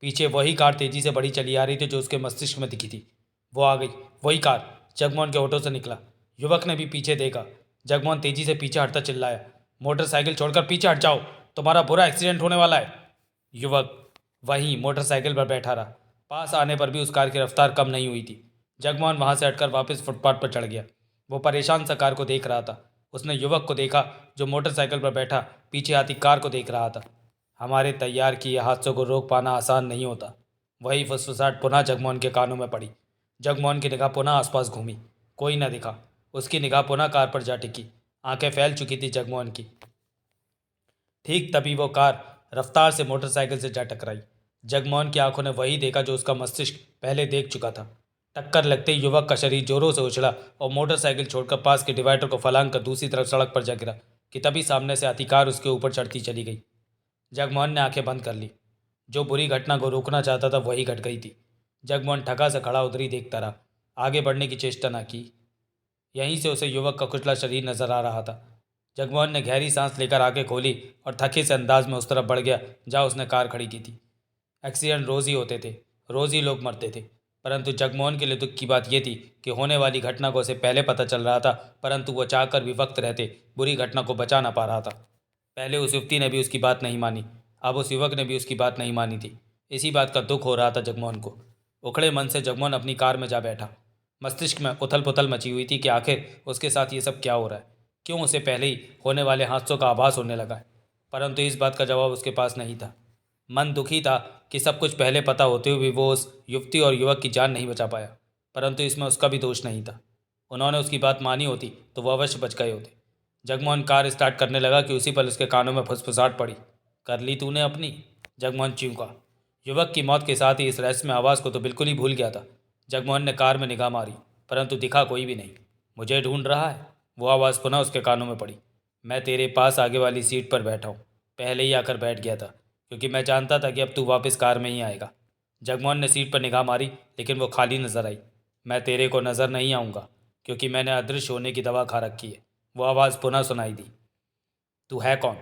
पीछे वही कार तेजी से बढ़ी चली आ रही थी जो उसके मस्तिष्क में दिखी थी। वो आ गई, वही कार। जगमोहन के होठों से निकला। युवक ने भी पीछे देखा। जगमोहन तेजी से पीछे हटता चिल्लाया। मोटरसाइकिल छोड़कर पीछे हट जाओ, तुम्हारा बुरा एक्सीडेंट होने वाला है। युवक वहीं मोटरसाइकिल पर बैठा रहा। पास आने पर भी उस कार की रफ्तार कम नहीं हुई थी। जगमोहन वहां से हटकर वापस फुटपाथ पर चढ़ गया। वो परेशान सा कार को देख रहा था। उसने युवक को देखा जो मोटरसाइकिल पर बैठा पीछे आती कार को देख रहा था। हमारे तैयार किए हादसों को रोक पाना आसान नहीं होता। वही फुसफुसाहट पुनः जगमोहन के कानों में पड़ी। जगमोहन की निगाह पुनः आसपास घूमी। कोई न दिखा। उसकी निगाह पुनः कार पर जा टिकी। आंखें फैल चुकी थी जगमोहन की। ठीक तभी वो कार रफ्तार से मोटरसाइकिल से जा टकराई। जगमोहन की आंखों ने वही देखा जो उसका मस्तिष्क पहले देख चुका था। टक्कर लगते ही युवक का शरीर जोरों से उछला और मोटरसाइकिल छोड़कर पास के डिवाइडर को फलांग कर दूसरी तरफ सड़क पर जा गिरा कि तभी सामने से आती कार उसके ऊपर चढ़ती चली गई। जगमोहन ने आंखें बंद कर ली। जो बुरी घटना को रोकना चाहता था वही घट गई थी। जगमोहन ठगा से खड़ा उधरी देखता रहा। आगे बढ़ने की चेष्टा न की। यहीं से उसे युवक का कुचला शरीर नजर आ रहा था। जगमोहन ने गहरी सांस लेकर आंखें खोली और थके से अंदाज में उस तरफ बढ़ गया जहाँ उसने कार खड़ी की थी। एक्सीडेंट रोज ही होते थे, रोज ही लोग मरते थे, परंतु जगमोहन के लिए दुख की बात यह थी कि होने वाली घटना को उसे पहले पता चल रहा था, परंतु वह चाहकर भी वक्त रहते बुरी घटना को बचा ना पा रहा था। पहले उस युवती ने भी उसकी बात नहीं मानी, अब उस युवक ने भी उसकी बात नहीं मानी थी। इसी बात का दुख हो रहा था जगमोहन को। उखड़े मन से जगमोहन अपनी कार में जा बैठा। मस्तिष्क में उथल पुथल मची हुई थी कि आखिर उसके साथ ये सब क्या हो रहा है, क्यों उसे पहले ही होने वाले हादसों का आभास होने लगा है। परंतु इस बात का जवाब उसके पास नहीं था। मन दुखी था कि सब कुछ पहले पता होते हुए भी वो उस युवती और युवक की जान नहीं बचा पाया, परंतु इसमें उसका भी दोष नहीं था। उन्होंने उसकी बात मानी होती तो वो अवश्य बच गए होते। जगमोहन कार स्टार्ट करने लगा कि उसी पर उसके कानों में फुसफुसाहट पड़ी। कर ली तूने अपनी? जगमोहन चींका। युवक की मौत के साथ ही इस रहस्यमय आवाज़ को तो बिल्कुल ही भूल गया था। जगमोहन ने कार में निगाह मारी, परंतु दिखा कोई भी नहीं। मुझे ढूंढ रहा है? वो आवाज़ पुनः उसके कानों में पड़ी। मैं तेरे पास आगे वाली सीट पर बैठा हूँ, पहले ही आकर बैठ गया था, क्योंकि मैं जानता था कि अब तू वापस कार में ही आएगा। जगमोहन ने सीट पर निगाह मारी, लेकिन वो खाली नजर आई। मैं तेरे को नज़र नहीं आऊँगा, क्योंकि मैंने अदृश्य होने की दवा खा रखी है। वो आवाज़ पुनः सुनाई दी। तू है कौन?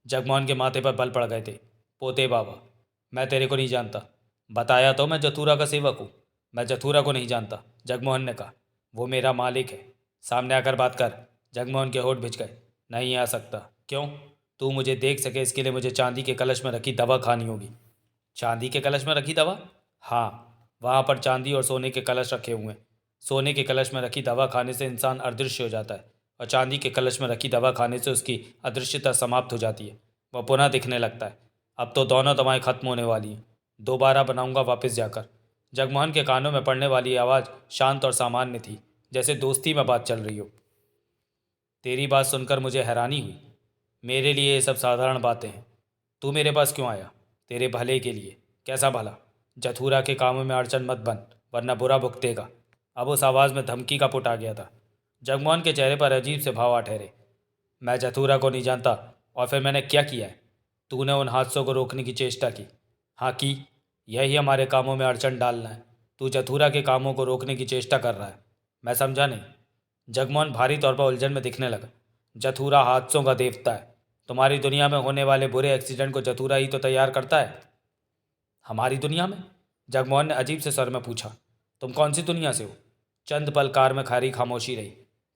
जगमोहन के माथे पर बल पड़ गए थे। पोते बाबा। मैं तेरे को नहीं जानता। बताया तो मैं जथुरा का सेवक हूँ। मैं जथुरा को नहीं जानता, जगमोहन ने कहा। वो मेरा मालिक है, सामने आकर बात कर। जगमोहन के होठ भिज गए। नहीं आ सकता। क्यों? तू मुझे देख सके इसके लिए मुझे चांदी के कलश में रखी दवा खानी होगी। चांदी के कलश में रखी दवा? हाँ, वहाँ पर चांदी और सोने के कलश रखे हुए हैं। सोने के कलश में रखी दवा खाने से इंसान अदृश्य हो जाता है, और चांदी के कलश में रखी दवा खाने से उसकी अदृश्यता समाप्त हो जाती है, वह पुनः दिखने लगता है। अब तो दोनों दवाएं खत्म होने वाली हैं। दोबारा बनाऊंगा वापस जाकर। जगमोहन के कानों में पड़ने वाली आवाज़ शांत और सामान्य थी, जैसे दोस्ती में बात चल रही हो। तेरी बात सुनकर मुझे हैरानी हुई। मेरे लिए ये सब साधारण बातें हैं। तू मेरे पास क्यों आया? तेरे भले के लिए। कैसा भला? जथुरा के कामों में अड़चन मत बन, वरना बुरा भुगतेगा। अब उस आवाज़ में धमकी का पुट आ गया था। जगमोहन के चेहरे पर अजीब से भाव आ ठहरे। मैं जथुरा को नहीं जानता, और फिर मैंने क्या किया है? तूने उन हादसों को रोकने की चेष्टा की। हाँ की। यही हमारे कामों में अड़चन डालना है। तू जथुरा के कामों को रोकने की चेष्टा कर रहा है। मैं समझा नहीं। जगमोहन भारी तौर पर उलझन में दिखने लगा। जथुरा हादसों का देवता है। तुम्हारी दुनिया में होने वाले बुरे एक्सीडेंट को जथुरा ही तो तैयार करता है। हमारी दुनिया में? जगमोहन ने अजीब से स्वर में पूछा। तुम कौन सी दुनिया से हो? चंद पल कार में खारी खामोशी रही।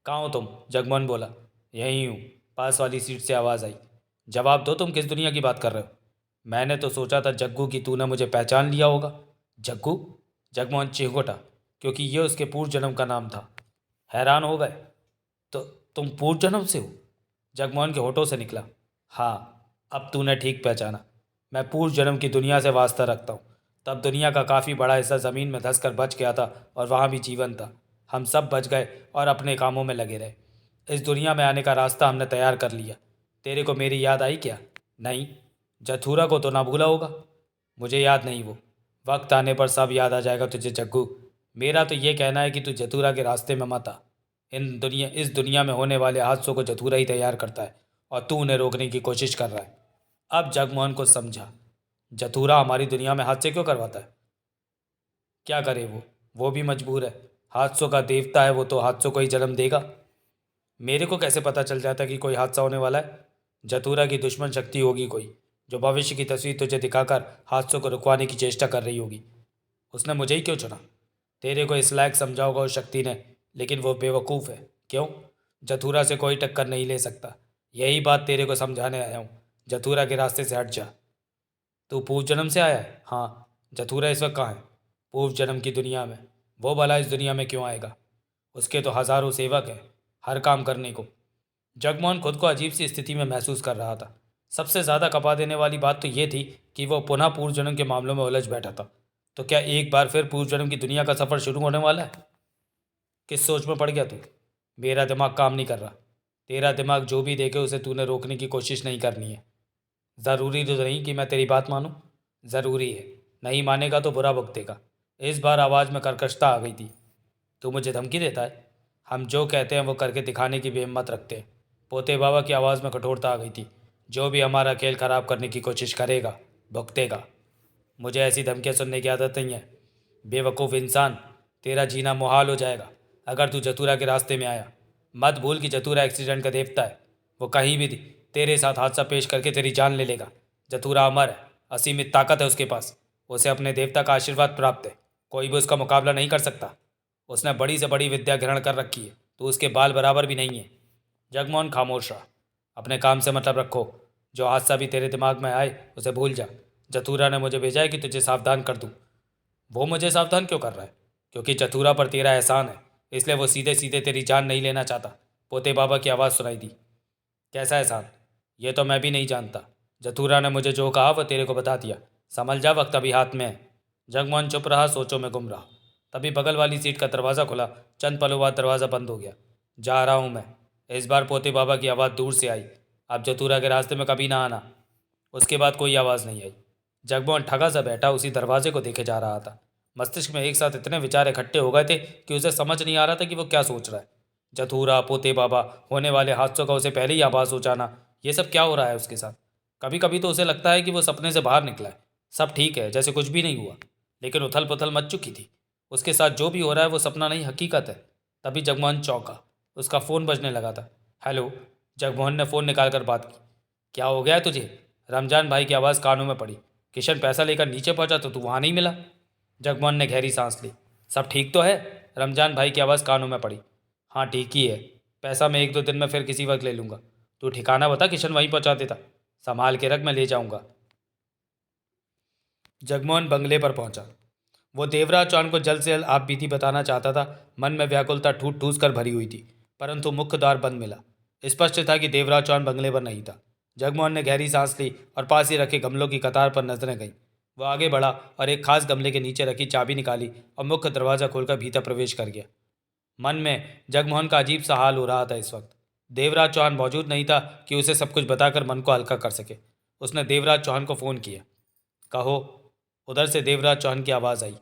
कहाँ हो तुम? जगमोहन बोला। यहीं हूँ। पास वाली सीट से आवाज़ आई। जवाब दो, तुम किस दुनिया की बात कर रहे हो? मैंने तो सोचा था जग्गू कि तूने मुझे पहचान लिया होगा। जग्गू? जगमोहन चिघोटा, क्योंकि ये उसके पूर्व जन्म का नाम था। हैरान हो गए। तो तुम पूर्व जन्म से हो? जगमोहन के होठों से निकला। हाँ, अब तूने ठीक पहचाना। मैं पूर्व जन्म की दुनिया से वास्ता रखता हूँ। तब दुनिया का काफ़ी बड़ा हिस्सा ज़मीन में धंस कर बच गया था और वहाँ भी जीवन था। हम सब बच गए और अपने कामों में लगे रहे। इस दुनिया में आने का रास्ता हमने तैयार कर लिया। तेरे को मेरी याद आई क्या? नहीं। जथुरा को तो ना भूला होगा? मुझे याद नहीं वो। वक्त आने पर सब याद आ जाएगा तुझे जग्गू। मेरा तो ये कहना है कि तू जथुरा के रास्ते में मत आ। इस दुनिया में होने वाले हादसों को जथुरा ही तैयार करता है और तू उन्हें रोकने की कोशिश कर रहा है। अब जगमोहन को समझा। जथुरा हमारी दुनिया में हादसे क्यों करवाता है? क्या करे वो भी मजबूर है। हादसों का देवता है वो, तो हादसों को ही जन्म देगा। मेरे को कैसे पता चल जाता कि कोई हादसा होने वाला है? जतूरा की दुश्मन शक्ति होगी कोई, जो भविष्य की तस्वीर तुझे दिखाकर हादसों को रुकवाने की चेष्टा कर रही होगी। उसने मुझे ही क्यों चुना? तेरे को इस लायक समझा होगा उस शक्ति ने, लेकिन वो बेवकूफ़ है। क्यों? जतूरा से कोई टक्कर नहीं ले सकता। यही बात तेरे को समझाने आया हूँ। जतूरा के रास्ते से हट जा। तू पूर्व जन्म से आया है? हाँ। जतूरा इस वक्त कहाँ है? पूर्व जन्म की दुनिया में। वो भला इस दुनिया में क्यों आएगा? उसके तो हज़ारों सेवक हैं हर काम करने को। जगमोहन खुद को अजीब सी स्थिति में महसूस कर रहा था। सबसे ज़्यादा कपा देने वाली बात तो ये थी कि वह पुनः पूर्व जन्म के मामलों में उलझ बैठा था। तो क्या एक बार फिर पूर्व जन्म की दुनिया का सफ़र शुरू होने वाला है? किस सोच में पड़ गया तू? मेरा दिमाग काम नहीं कर रहा। तेरा दिमाग जो भी देखे उसे तूने रोकने की कोशिश नहीं करनी है। ज़रूरी तो नहीं कि मैं तेरी बात मानूं। ज़रूरी है। नहीं मानेगा तो बुरा भुगतेगा। इस बार आवाज़ में कर्कशता आ गई थी। तू मुझे धमकी देता है? हम जो कहते हैं वो करके दिखाने की बेहिम्मत रखते हैं। पोते बाबा की आवाज़ में कठोरता आ गई थी। जो भी हमारा खेल खराब करने की कोशिश करेगा भुगतेगा। मुझे ऐसी धमकियाँ सुनने की आदत नहीं है। बेवकूफ़ इंसान, तेरा जीना मुहाल हो जाएगा अगर तू जतूरा के रास्ते में आया। मत भूल कि जतूरा एक्सीडेंट का देवता है। वो कहीं भी तेरे साथ हादसा पेश करके तेरी जान ले लेगा। जतूरा अमर है, असीमित ताकत है उसके पास। उसे अपने देवता का आशीर्वाद प्राप्त है। कोई भी उसका मुकाबला नहीं कर सकता। उसने बड़ी से बड़ी विद्या ग्रहण कर रखी है, तो उसके बाल बराबर भी नहीं है। जगमोहन खामोश रहा। अपने काम से मतलब रखो। जो हादसा भी तेरे दिमाग में आए उसे भूल जा। जतूरा ने मुझे भेजा है कि तुझे सावधान कर दूँ। वो मुझे सावधान क्यों कर रहा है? क्योंकि जतूरा पर तेरा एहसान है, इसलिए वो सीधे सीधे तेरी जान नहीं लेना चाहता। पोते बाबा की आवाज़ सुनाई दी। कैसा एहसान? ये तो मैं भी नहीं जानता। जतूरा ने मुझे जो कहा वह तेरे को बता दिया। संभल जा, वक्त अभी हाथ में है। जगमोहन चुप रहा, सोचों में गुम रहा। तभी बगल वाली सीट का दरवाज़ा खुला। चंद पलों बाद दरवाज़ा बंद हो गया। जा रहा हूँ मैं। इस बार पोते बाबा की आवाज़ दूर से आई। अब जतूरा के रास्ते में कभी ना आना। उसके बाद कोई आवाज़ नहीं आई। जगमोहन ठगा सा बैठा उसी दरवाजे को देखे जा रहा था। मस्तिष्क में एक साथ इतने विचार इकट्ठे हो गए थे कि उसे समझ नहीं आ रहा था कि वो क्या सोच रहा है। जतूरा, पोते बाबा, होने वाले हादसों का उसे पहले ही आभास हो जाना, ये सब क्या हो रहा है उसके साथ। कभी कभी तो उसे लगता है कि वो सपने से बाहर निकला है। सब ठीक है, जैसे कुछ भी नहीं हुआ। लेकिन उथल पुथल मच चुकी थी। उसके साथ जो भी हो रहा है वो सपना नहीं, हकीकत है। तभी जगमोहन चौंका। उसका फ़ोन बजने लगा था। हेलो। जगमोहन ने फ़ोन निकाल कर बात की। क्या हो गया है तुझे? रमजान भाई की आवाज़ कानों में पड़ी। किशन पैसा लेकर नीचे पहुंचा तो तू वहाँ नहीं मिला। जगमोहन ने गहरी सांस ली। सब ठीक तो है? रमजान भाई की आवाज़ कानों में पड़ी। हाँ ठीक ही है। पैसा मैं एक दो दिन में फिर किसी वक्त ले लूँगा। तू ठिकाना बता, किशन वहीं पहुँचा देता। संभाल के रख, मैं ले जाऊँगा। जगमोहन बंगले पर पहुंचा। वो देवराज चौहान को जल्द से जल्द आप बीती बताना चाहता था। मन में व्याकुलता ठूस ठूस कर भरी हुई थी, परंतु मुख्य द्वार बंद मिला। स्पष्ट था कि देवराज चौहान बंगले पर नहीं था। जगमोहन ने गहरी सांस ली और पास ही रखे गमलों की कतार पर नजरें गईं। वह आगे बढ़ा और एक खास गमले के नीचे रखी चाबी निकाली और मुख्य दरवाज़ा खोलकर भीतर प्रवेश कर गया। मन में जगमोहन का अजीब सा हाल हो रहा था इस वक्त। देवराज चौहान मौजूद नहीं था कि उसे सब कुछ बताकर मन को हल्का कर सके। उसने देवराज चौहान को फ़ोन किया। कहो। उधर से देवराज चौहान की आवाज़ आई।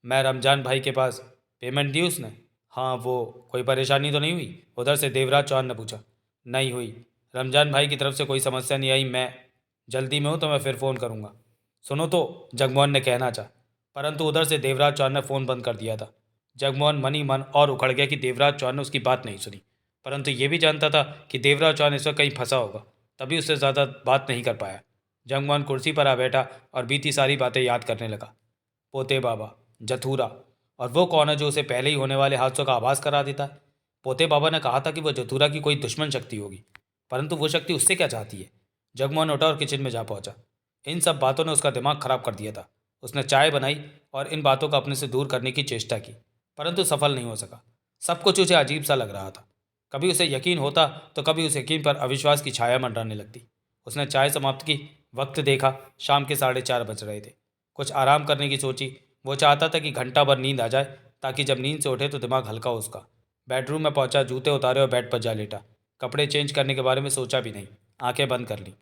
मैं रमजान भाई के पास। पेमेंट दी उसने? हाँ। वो कोई परेशानी तो नहीं हुई? उधर से देवराज चौहान ने पूछा। नहीं हुई। रमजान भाई की तरफ से कोई समस्या नहीं आई। मैं जल्दी में हूँ तो मैं फिर फ़ोन करूँगा। सुनो तो, जगमोहन ने कहना चाहा, परंतु उधर से देवराज चौहान ने फ़ोन बंद कर दिया था। जगमोहन मन ही मन और उखड़ गया कि देवराज चौहान ने उसकी बात नहीं सुनी, परंतु ये भी जानता था कि देवराज चौहान इस वक्त कहीं फंसा होगा, तभी उससे ज़्यादा बात नहीं कर पाया। जगमोहन कुर्सी पर आ बैठा और बीती सारी बातें याद करने लगा। पोते बाबा, जथूरा, और वो कौन है जो उसे पहले ही होने वाले हादसों का आभास करा देता है। पोते बाबा ने कहा था कि वह जथूरा की कोई दुश्मन शक्ति होगी, परंतु वो शक्ति उससे क्या चाहती है। जगमोहन उठा और किचन में जा पहुंचा। इन सब बातों ने उसका दिमाग खराब कर दिया था। उसने चाय बनाई और इन बातों को अपने से दूर करने की चेष्टा की, परंतु सफल नहीं हो सका। सब कुछ उसे अजीब सा लग रहा था। कभी उसे यकीन होता तो कभी उस यकीन पर अविश्वास की छाया मंडराने लगती। उसने चाय समाप्त की, वक्त देखा, शाम के 4:30 बज रहे थे। कुछ आराम करने की सोची। वो चाहता था कि घंटा भर नींद आ जाए, ताकि जब नींद से उठे तो दिमाग हल्का हो उसका। बेडरूम में पहुंचा, जूते उतारे और बेड पर जा लेटा। कपड़े चेंज करने के बारे में सोचा भी नहीं, आंखें बंद कर ली।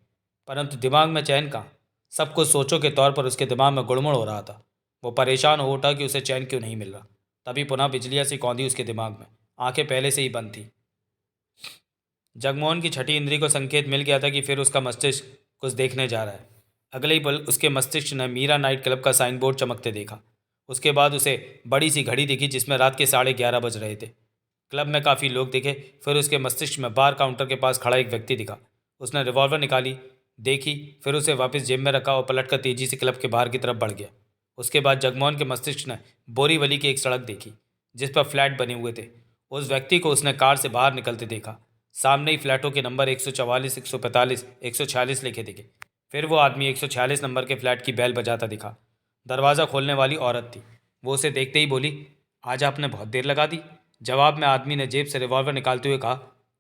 परंतु दिमाग में चैन कहाँ। सब कुछ सोचों के तौर पर उसके दिमाग में गुड़मुड़ हो रहा था। वो परेशान हो उठा कि उसे चैन क्यों नहीं मिल रहा। तभी पुनः बिजलियाँ सी कौंधी उसके दिमाग में। आंखें पहले से ही बंद थी। जगमोहन की छठी इंद्री को संकेत मिल गया था कि फिर उसका मस्तिष्क कुछ देखने जा रहा है। अगले ही पल उसके मस्तिष्क ने मीरा नाइट क्लब का साइन बोर्ड चमकते देखा। उसके बाद उसे बड़ी सी घड़ी दिखी जिसमें रात के 11:30 बज रहे थे। क्लब में काफ़ी लोग दिखे। फिर उसके मस्तिष्क में बार काउंटर के पास खड़ा एक व्यक्ति दिखा। उसने रिवॉल्वर निकाली, देखी, फिर उसे वापस जेब में रखा और पलटकर तेजी से क्लब के बाहर की तरफ बढ़ गया। उसके बाद जगमोहन के मस्तिष्क ने बोरीवली की एक सड़क देखी जिस पर फ्लैट बने हुए थे। उस व्यक्ति को उसने कार से बाहर निकलते देखा। सामने ही फ्लैटों के नंबर 144, 145, 146 लिखे दिखे। फिर वो आदमी 146 नंबर के फ्लैट की बेल बजाता दिखा। दरवाज़ा खोलने वाली औरत थी। वो उसे देखते ही बोली, आज आपने बहुत देर लगा दी। जवाब में आदमी ने जेब से रिवॉल्वर निकालते हुए कहा,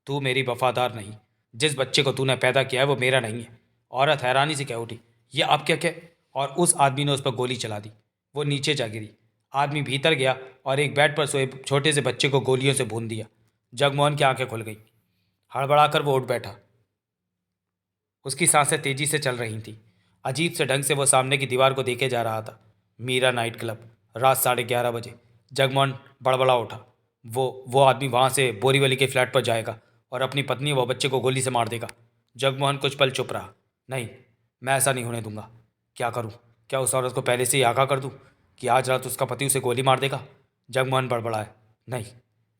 तू मेरी वफादार नहीं। जिस बच्चे को तूने पैदा किया है वो मेरा नहीं है। औरत हैरानी से कह उठी, ये आप क्या क्या। और उस आदमी ने उस पर गोली चला दी। वो नीचे जा गिरी। आदमी भीतर गया और एक बेड पर सोए छोटे से बच्चे को गोलियों से भून दिया। जगमोहन की आंखें खुल गई। हड़बड़ाकर वो उठ बैठा। उसकी सांसें तेजी से चल रही थीं। अजीब से ढंग से वो सामने की दीवार को देखे जा रहा था। मीरा नाइट क्लब, रात 11:30 बजे। जगमोहन बड़बड़ा उठा। वो आदमी वहाँ से बोरीवली के फ्लैट पर जाएगा और अपनी पत्नी व बच्चे को गोली से मार देगा। जगमोहन कुछ पल चुप रहा। नहीं, मैं ऐसा नहीं होने दूंगा। क्या करूं? क्या उस औरत को पहले से ही आगाह कर दूं कि आज रात उसका पति उसे गोली मार देगा? जगमोहन बड़बड़ाया, नहीं,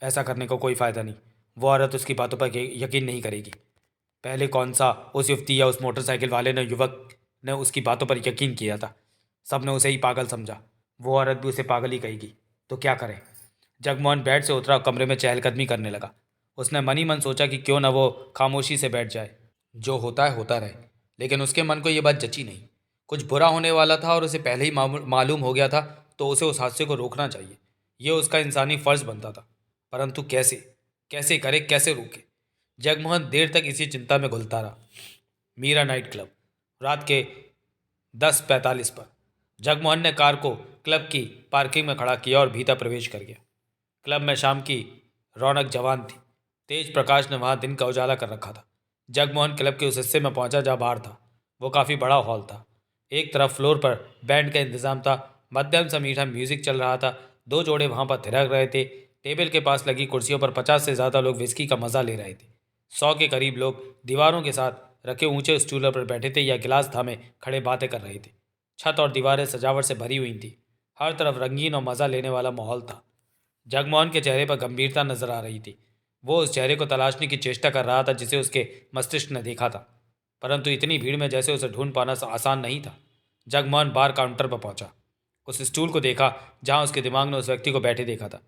ऐसा करने का कोई फ़ायदा नहीं। वो औरत उसकी बातों पर यकीन नहीं करेगी। पहले कौन सा उस युवती या उस मोटरसाइकिल वाले ने युवक ने उसकी बातों पर यकीन किया था। सब ने उसे ही पागल समझा। वो औरत भी उसे पागल ही कहेगी। तो क्या करें? जगमोहन बेड से उतरा और कमरे में चहलकदमी करने लगा। उसने मन ही मन सोचा कि क्यों न वो खामोशी से बैठ जाए। जो होता है होता रहे। लेकिन उसके मन को ये बात जची नहीं। कुछ बुरा होने वाला था और उसे पहले ही मालूम हो गया था, तो उसे उस हादसे को रोकना चाहिए। ये उसका इंसानी फर्ज बनता था। परंतु कैसे? कैसे करे, कैसे रोके? जगमोहन देर तक इसी चिंता में घुलता रहा। मीरा नाइट क्लब, रात के 10:45 पर। जगमोहन ने कार को क्लब की पार्किंग में खड़ा किया और भीतर प्रवेश कर गया। क्लब में शाम की रौनक जवान थी। तेज प्रकाश ने वहां दिन का उजाला कर रखा था। जगमोहन क्लब के उस हिस्से में पहुंचा जहाँ बाहर था। वो काफ़ी बड़ा हॉल था। एक तरफ फ्लोर पर बैंड का इंतजाम था। मध्यम सा मीठा म्यूजिक चल रहा था। दो जोड़े वहां पर थिरक रहे थे। टेबल के पास लगी कुर्सियों पर 50 से ज़्यादा लोग विस्की का मज़ा ले रहे थे। 100 के करीब लोग दीवारों के साथ रखे ऊंचे स्टूलों पर बैठे थे या गिलास थामे खड़े बातें कर रहे थे। छत और दीवारें सजावट से भरी हुई थी। हर तरफ रंगीन और मज़ा लेने वाला माहौल था। जगमोहन के चेहरे पर गंभीरता नजर आ रही थी। वो उस चेहरे को तलाशने की चेष्टा कर रहा था जिसे उसके मस्तिष्क ने देखा था, परंतु इतनी भीड़ में जैसे उसे ढूंढ पाना आसान नहीं था। जगमोहन बार काउंटर पर पहुंचा। उस स्टूल को देखा जहां उसके दिमाग ने उस व्यक्ति को बैठे देखा था।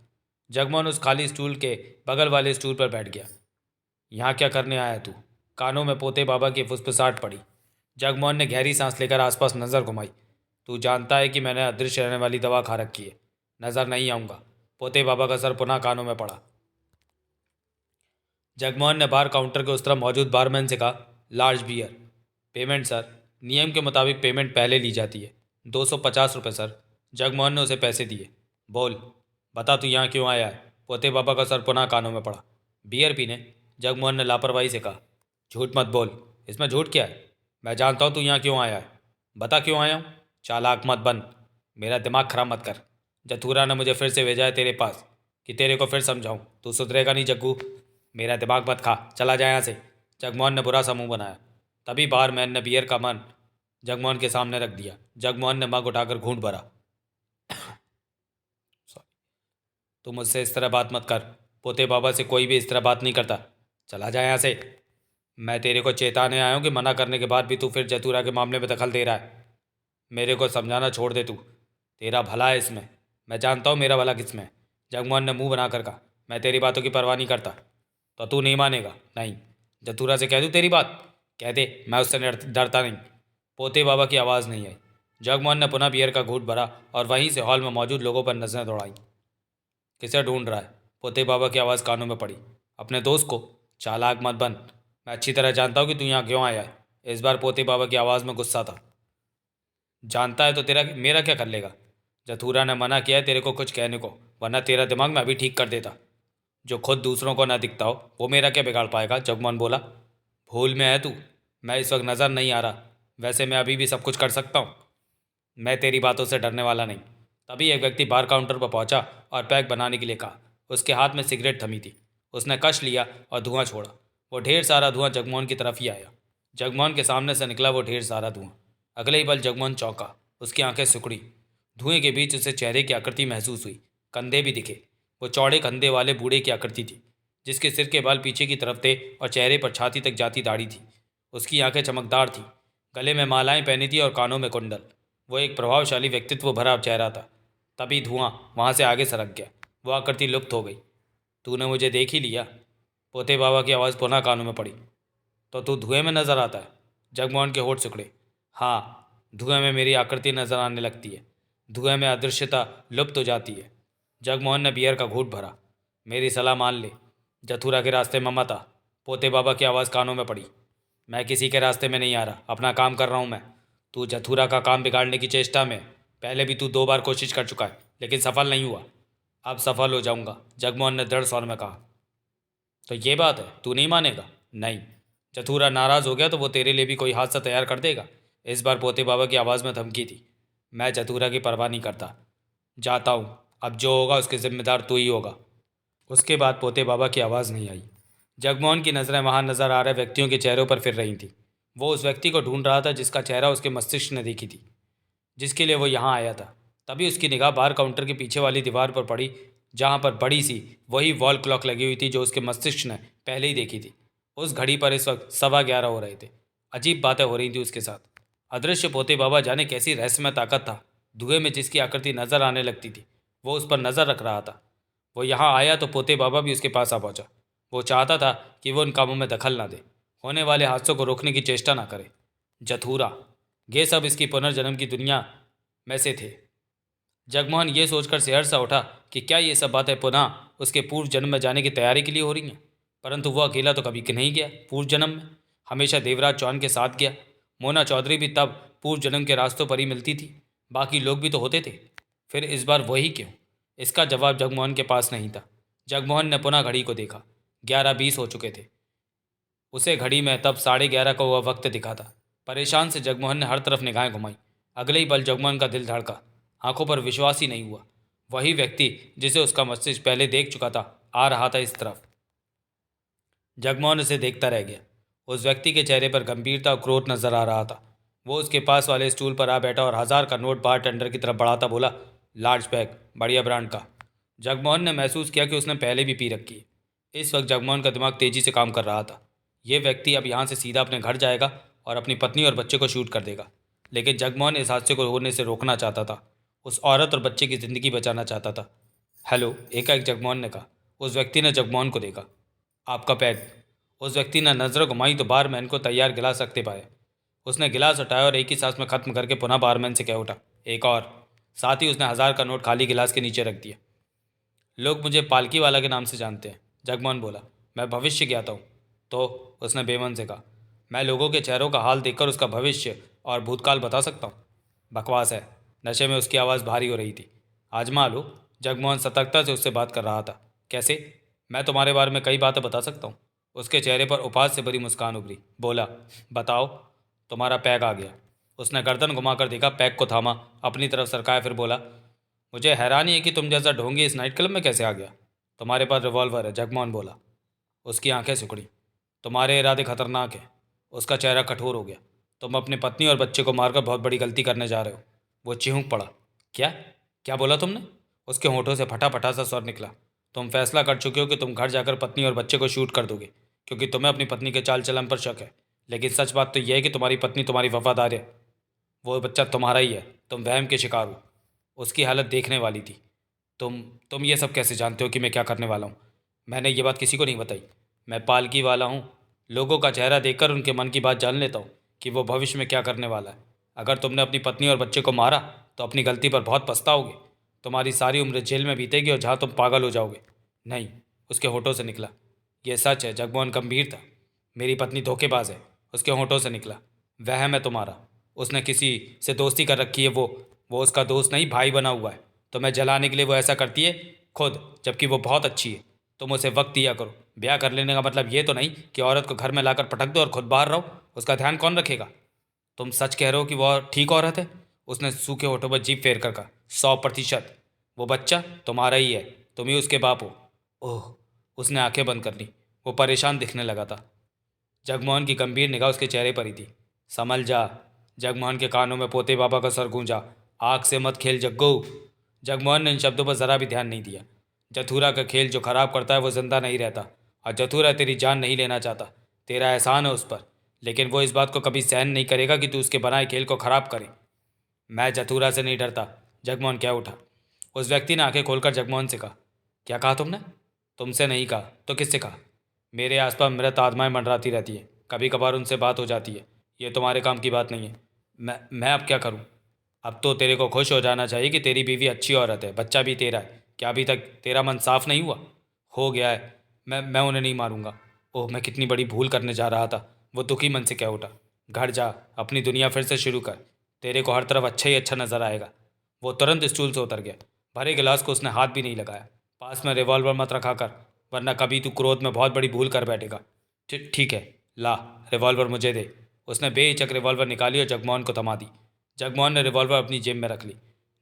जगमोहन उस खाली स्टूल के बगल वाले स्टूल पर बैठ गया। यहाँ क्या करने आया तू? कानों में पोते बाबा की फुसफुसाहट पड़ी। जगमोहन ने गहरी सांस लेकर आसपास नज़र घुमाई। तू जानता है कि मैंने अदृश्य रहने वाली दवा खा रखी है। नज़र नहीं आऊँगा। पोते बाबा का सर पुनः कानों में पड़ा। जगमोहन ने बार काउंटर के उस तरफ मौजूद बारमैन से कहा, लार्ज बियर। Payment sir. नियम के मुताबिक पेमेंट पहले ली जाती है। 250 रुपये सर। जगमोहन ने उसे पैसे दिए। बोल, बता तू यहाँ क्यों आया है? पोते बाबा का सर पुनः कानों में पड़ा। बियर पीने। जगमोहन ने लापरवाही से कहा। झूठ मत बोल। इसमें झूठ क्या है? मैं जानता हूँ तू यहाँ क्यों आया है। बता क्यों आया हूँ। चालाक मत बन। मेरा दिमाग खराब मत कर। जथुरा ने मुझे फिर से भेजा है तेरे पास कि तेरे को फिर समझाऊं। तू सुधरेगा नहीं जग्गू। मेरा दिमाग मत खा, चला जाए यहाँ से। जगमोहन ने बुरा सा मुंह बनाया। तभी बारमैन ने बियर का मन जगमोहन के सामने रख दिया। जगमोहन ने मग उठाकर घूंट भरा। सॉरी, तू मुझसे इस तरह बात मत कर। पोते बाबा से कोई भी इस तरह बात नहीं करता। चला जाए यहाँ से। मैं तेरे को चेताने आया हूँ कि मना करने के बाद भी तू फिर जतूरा के मामले में दखल दे रहा है। मेरे को समझाना छोड़ दे तू। तेरा भला है इसमें। मैं जानता हूँ मेरा भला किसमें है। जगमोहन ने मुंह बनाकर कहा, मैं तेरी बातों की परवाह नहीं करता। तो तू नहीं मानेगा? नहीं। जतूरा से कह दूँ तेरी बात? कह दे, मैं उससे डरता नहीं। पोते बाबा की आवाज़ नहीं आई। जगमोहन ने पुनः बियर का घूंट भरा और वहीं से हॉल में मौजूद लोगों पर नजरें दौड़ाई। किसे ढूंढ रहा है? पोते बाबा की आवाज़ कानों में पड़ी। अपने दोस्त को। चालाक मत बन। मैं अच्छी तरह जानता हूँ कि तू यहाँ क्यों आया है। इस बार पोते बाबा की आवाज़ में गुस्सा था। जानता है तो तेरा मेरा क्या कर लेगा? जथुरा ने मना किया है तेरे को कुछ कहने को, वरना तेरा दिमाग मैं अभी ठीक कर देता। जो खुद दूसरों को ना दिखता हो वो मेरा क्या बिगाड़ पाएगा? जगमोहन बोला। भूल में है तू, मैं इस वक्त नज़र नहीं आ रहा, वैसे मैं अभी भी सब कुछ कर सकता हूँ। मैं तेरी बातों से डरने वाला नहीं। तभी एक व्यक्ति बार काउंटर पर पहुंचा और पैक बनाने के लिए कहा। उसके हाथ में सिगरेट थमी थी। उसने कश लिया और धुआं छोड़ा। वो ढेर सारा धुआं जगमोहन की तरफ ही आया। जगमोहन के सामने से निकला वो ढेर सारा धुआं। अगले ही पल जगमोहन चौंका। उसकी आंखें सिकुड़ी। धुएं के बीच उसे चेहरे की आकृति महसूस हुई। कंधे भी दिखे। वो चौड़े कंधे वाले बूढ़े की आकृति थी, जिसके सिर के बाल पीछे की तरफ थे और चेहरे पर छाती तक जाती दाढ़ी थी। उसकी आंखें चमकदार थीं, गले में मालाएं पहनी थी और कानों में कुंडल। वो एक प्रभावशाली व्यक्तित्व भरा चेहरा था। तभी धुआं वहाँ से आगे सरक गया। वो आकृति लुप्त हो गई। तूने मुझे देख ही लिया? पोते बाबा की आवाज़ पुनः कानों में पड़ी। तो तू धुएं में नजर आता है? जगमोहन के होठ सिकुड़े। हाँ, धुएं में मेरी आकृति नजर आने लगती है। धुएं में अदृश्यता लुप्त हो जाती है। जगमोहन ने बियर का घूंट भरा। मेरी सलाह मान ले, जथुरा के रास्ते में मत आ। पोते बाबा की आवाज़ कानों में पड़ी। मैं किसी के रास्ते में नहीं आ रहा, अपना काम कर रहा हूँ मैं। तू जथुरा का काम बिगाड़ने की चेष्टा में पहले भी तू 2 बार कोशिश कर चुका है, लेकिन सफल नहीं हुआ। अब सफल हो जाऊंगा, जगमोहन ने दृढ़ स्वर में कहा। तो ये बात है, तू नहीं मानेगा? नहीं। जथुरा नाराज़ हो गया तो वो तेरे लिए भी कोई हादसा तैयार कर देगा। इस बार पोते बाबा की आवाज़ में धमकी थी। मैं जथुरा की परवाह नहीं करता। जाता हूँ, अब जो होगा उसके जिम्मेदार तू ही होगा। उसके बाद पोते बाबा की आवाज़ नहीं आई। जगमोहन की नज़रें वहाँ नज़र आ रहे व्यक्तियों के चेहरों पर फिर रही थीं। वो उस व्यक्ति को ढूंढ रहा था जिसका चेहरा उसके मस्तिष्क ने देखी थी, जिसके लिए वो यहाँ आया था। तभी उसकी निगाह बार काउंटर के पीछे वाली दीवार पर पड़ी, जहाँ पर बड़ी सी वही वॉल क्लॉक लगी हुई थी जो उसके मस्तिष्क ने पहले ही देखी थी। उस घड़ी पर इस वक्त 11:15 हो रहे थे। अजीब बातें हो रही थी उसके साथ। अदृश्य पोते बाबा जाने कैसी रहस्यमय ताकत था। धुएं में जिसकी आकृति नजर आने लगती थी, वो उस पर नज़र रख रहा था। वो यहाँ आया तो पोते बाबा भी उसके पास आ पहुंचा। वो चाहता था कि वो उन कामों में दखल ना दे, होने वाले हादसों को रोकने की चेष्टा ना करे। जथुरा, ये सब इसकी पुनर्जन्म की दुनिया में से थे। जगमोहन ये सोचकर शहर सा उठा कि क्या ये सब बातें पुनः उसके पूर्व जन्म में जाने की तैयारी के लिए हो रही हैं। परंतु वह अकेला तो कभी नहीं गया। पूर्व जन्म में हमेशा देवराज चौहान के साथ गया। मोना चौधरी भी तब पूर्व जन्म के रास्तों पर ही मिलती थी। बाकी लोग भी तो होते थे। फिर इस बार वही क्यों? इसका जवाब जगमोहन के पास नहीं था। जगमोहन ने पुनः घड़ी को देखा। 11:20 हो चुके थे। उसे घड़ी में तब 11:30 को वह वक्त दिखा था। परेशान से जगमोहन ने हर तरफ निगाहें घुमाई। अगले ही पल जगमोहन का दिल धड़का। आंखों पर विश्वास ही नहीं हुआ। वही व्यक्ति जिसे उसका मस्तिष्क पहले देख चुका था आ रहा था इस तरफ। जगमोहन उसे देखता रह गया। उस व्यक्ति के चेहरे पर गंभीरता और क्रोध नजर आ रहा था। वो उसके पास वाले स्टूल पर आ बैठा और 1000 का नोट बार टेंडर की तरफ बढ़ाता बोला, लार्ज पैक, बढ़िया ब्रांड का। जगमोहन ने महसूस किया कि उसने पहले भी पी रखी है। इस वक्त जगमोहन का दिमाग तेजी से काम कर रहा था। यह व्यक्ति अब यहाँ से सीधा अपने घर जाएगा और अपनी पत्नी और बच्चे को शूट कर देगा। लेकिन जगमोहन इस हादसे को होने से रोकना चाहता था। उस औरत और बच्चे की ज़िंदगी बचाना चाहता था। हेलो, एकाएक जगमोहन ने कहा। उस व्यक्ति ने जगमोहन को देखा। आपका पैग। उस व्यक्ति ने नजर घुमाई तो बारमैन को तैयार गिलास रखते पाए। उसने गिलास उठाया और एक ही सांस में खत्म करके पुनः बारमैन से कह उठा, एक और। साथ ही उसने 1000 का नोट खाली गिलास के नीचे रख दिया। लोग मुझे पालकी वाला के नाम से जानते हैं, जगमोहन बोला। मैं भविष्य ज्ञाता हूँ। तो उसने बेमन से कहा, मैं लोगों के चेहरों का हाल देखकर उसका भविष्य और भूतकाल बता सकता हूँ। बकवास है। नशे में उसकी आवाज़ भारी हो रही थी। आजमा लो। जगमोहन सतर्कता से उससे बात कर रहा था। कैसे? मैं तुम्हारे बारे में कई बातें बता सकता हूँ। उसके चेहरे पर उपहास से भरी मुस्कान उभरी। बोला, बताओ। तुम्हारा पैग आ गया। उसने गर्दन घुमाकर देखा, पैग को थामा, अपनी तरफ सरकाया, फिर बोला, मुझे हैरानी है कि तुम जैसा ढोंगी इस नाइट क्लब में कैसे आ गया। तुम्हारे पास रिवॉल्वर है, जगमोहन बोला। उसकी आंखें सिकुड़ी। तुम्हारे इरादे खतरनाक हैं। उसका चेहरा कठोर हो गया। तुम अपनी पत्नी और बच्चे को मारकर बहुत बड़ी गलती करने जा रहे हो। वो चिहुक पड़ा। क्या? क्या बोला तुमने? उसके होठों से फटा फटा सा स्वर निकला। तुम फैसला कर चुके हो कि तुम घर जाकर पत्नी और बच्चे को शूट कर दोगे, क्योंकि तुम्हें अपनी पत्नी के चाल चलन पर शक है। लेकिन सच बात तो यह है कि तुम्हारी पत्नी तुम्हारी वफादार है। वो बच्चा तुम्हारा ही है। तुम वहम के शिकार हो। उसकी हालत देखने वाली थी। तुम ये सब कैसे जानते हो कि मैं क्या करने वाला हूँ? मैंने ये बात किसी को नहीं बताई। मैं पालकी वाला हूँ। लोगों का चेहरा देखकर उनके मन की बात जान लेता हूँ कि वो भविष्य में क्या करने वाला है। अगर तुमने अपनी पत्नी और बच्चे को मारा तो अपनी गलती पर बहुत पछताओगे। तुम्हारी सारी उम्र जेल में बीतेगी और जहाँ तुम पागल हो जाओगे। नहीं, उसके होठों से निकला। यह सच है। जगमोहन गंभीर था। मेरी पत्नी धोखेबाज है। उसके होठों से निकला। वहम है तुम्हारा। उसने किसी से दोस्ती कर रखी है, वो उसका दोस्त नहीं, भाई बना हुआ है। तो मैं जलाने के लिए वो ऐसा करती है खुद, जबकि वो बहुत अच्छी है। तुम उसे वक्त दिया करो। ब्याह कर लेने का मतलब ये तो नहीं कि औरत को घर में लाकर पटक दो और खुद बाहर रहो। उसका ध्यान कौन रखेगा? तुम सच कह रहे हो कि वो ठीक औरत है? उसने सूखे होठों पर जीभ फेर कर कहा। 100%। वो बच्चा तुम्हारा ही है, तुम ही उसके बाप हो। ओह। उसने आंखें बंद कर ली। वो परेशान दिखने लगा था। जगमोहन की गंभीर निगाह उसके चेहरे पर ही थी। संभल जा। जगमोहन के कानों में पोते बाबा का सर गूंजा। आग से मत खेल जग्गू। जगमोहन ने इन शब्दों पर जरा भी ध्यान नहीं दिया। जथुरा का खेल जो खराब करता है वो जिंदा नहीं रहता, और जथुरा तेरी जान नहीं लेना चाहता। तेरा एहसान है उस पर, लेकिन वो इस बात को कभी सहन नहीं करेगा कि तू उसके बनाए खेल को खराब करे। मैं जथुरा से नहीं डरता। जगमोहन क्या उठा। उस व्यक्ति ने आंखें खोलकर जगमोहन से कहा। क्या कहा तुमने? तुमसे नहीं कहा तो किससे कहा? मेरे आसपास मृत आत्माएं मंडराती रहती है, कभी कभार उनसे बात हो जाती है। ये तुम्हारे काम की बात नहीं है। मैं अब क्या करूं? अब तो तेरे को खुश हो जाना चाहिए कि तेरी बीवी अच्छी औरत है, बच्चा भी तेरा है। क्या अभी तक तेरा मन साफ नहीं हुआ? हो गया है। मैं उन्हें नहीं मारूंगा। ओह, मैं कितनी बड़ी भूल करने जा रहा था। वो दुखी मन से कह उठा। घर जा, अपनी दुनिया फिर से शुरू कर। तेरे को हर तरफ अच्छा ही अच्छा नजर आएगा। वो तुरंत स्टूल से उतर गया। भरे गिलास को उसने हाथ भी नहीं लगाया। पास में रिवॉल्वर मत रखा कर, वरना कभी तू क्रोध में बहुत बड़ी भूल कर बैठेगा। ठीक है, ला रिवॉल्वर मुझे दे। उसने बेहिचक रिवॉल्वर निकाली और जगमोहन को थमा दी। जगमोहन ने रिवॉल्वर अपनी जेब में रख ली।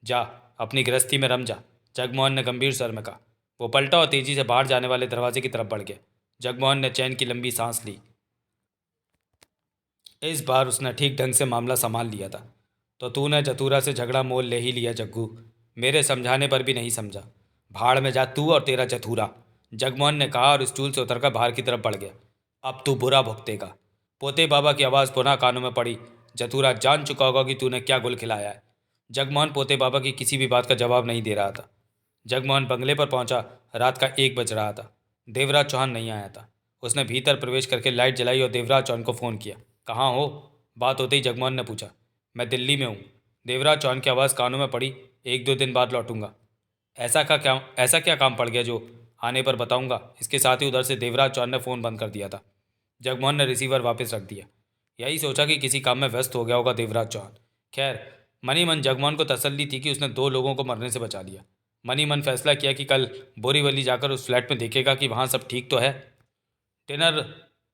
जा, अपनी गृहस्थी में रम जा, जगमोहन ने गंभीर स्वर में कहा। वो पलटा और तेजी से बाहर जाने वाले दरवाजे की तरफ बढ़ गया। जगमोहन ने चैन की लंबी सांस ली। इस बार उसने ठीक ढंग से मामला संभाल लिया था। तो तूने जतूरा से झगड़ा मोल ले ही लिया जग्गू। मेरे समझाने पर भी नहीं समझा। भाड़ में जा तू और तेरा जतूरा, जगमोहन ने कहा और स्टूल से उतरकर बाहर की तरफ बढ़ गया। अब तू बुरा भुगतेगा। पोते बाबा की आवाज़ पुनः कानों में पड़ी। जतूरा जान चुका होगा कि तूने क्या गुल खिलाया है। जगमोहन पोते बाबा की किसी भी बात का जवाब नहीं दे रहा था। जगमोहन बंगले पर पहुंचा। रात का 1 बज रहा था। देवराज चौहान नहीं आया था। उसने भीतर प्रवेश करके लाइट जलाई और देवराज चौहान को फ़ोन किया। कहाँ हो? बात होते ही जगमोहन ने पूछा। मैं दिल्ली में हूँ। देवराज चौहान की आवाज़ कानों में पड़ी। 1-2 दिन बाद लौटूंगा। ऐसा क्या काम पड़ गया जो आने पर बताऊंगा? इसके साथ ही उधर से देवराज चौहान ने फ़ोन बंद कर दिया था। जगमोहन ने रिसीवर वापस रख दिया। यही सोचा कि किसी काम में व्यस्त हो गया होगा देवराज चौहान। खैर, मनी मन जगमोहन को तसल्ली थी कि उसने 2 लोगों को मरने से बचा लिया। मनी मन फैसला किया कि कल बोरीवली जाकर उस फ्लैट में देखेगा कि वहाँ सब ठीक तो है। डिनर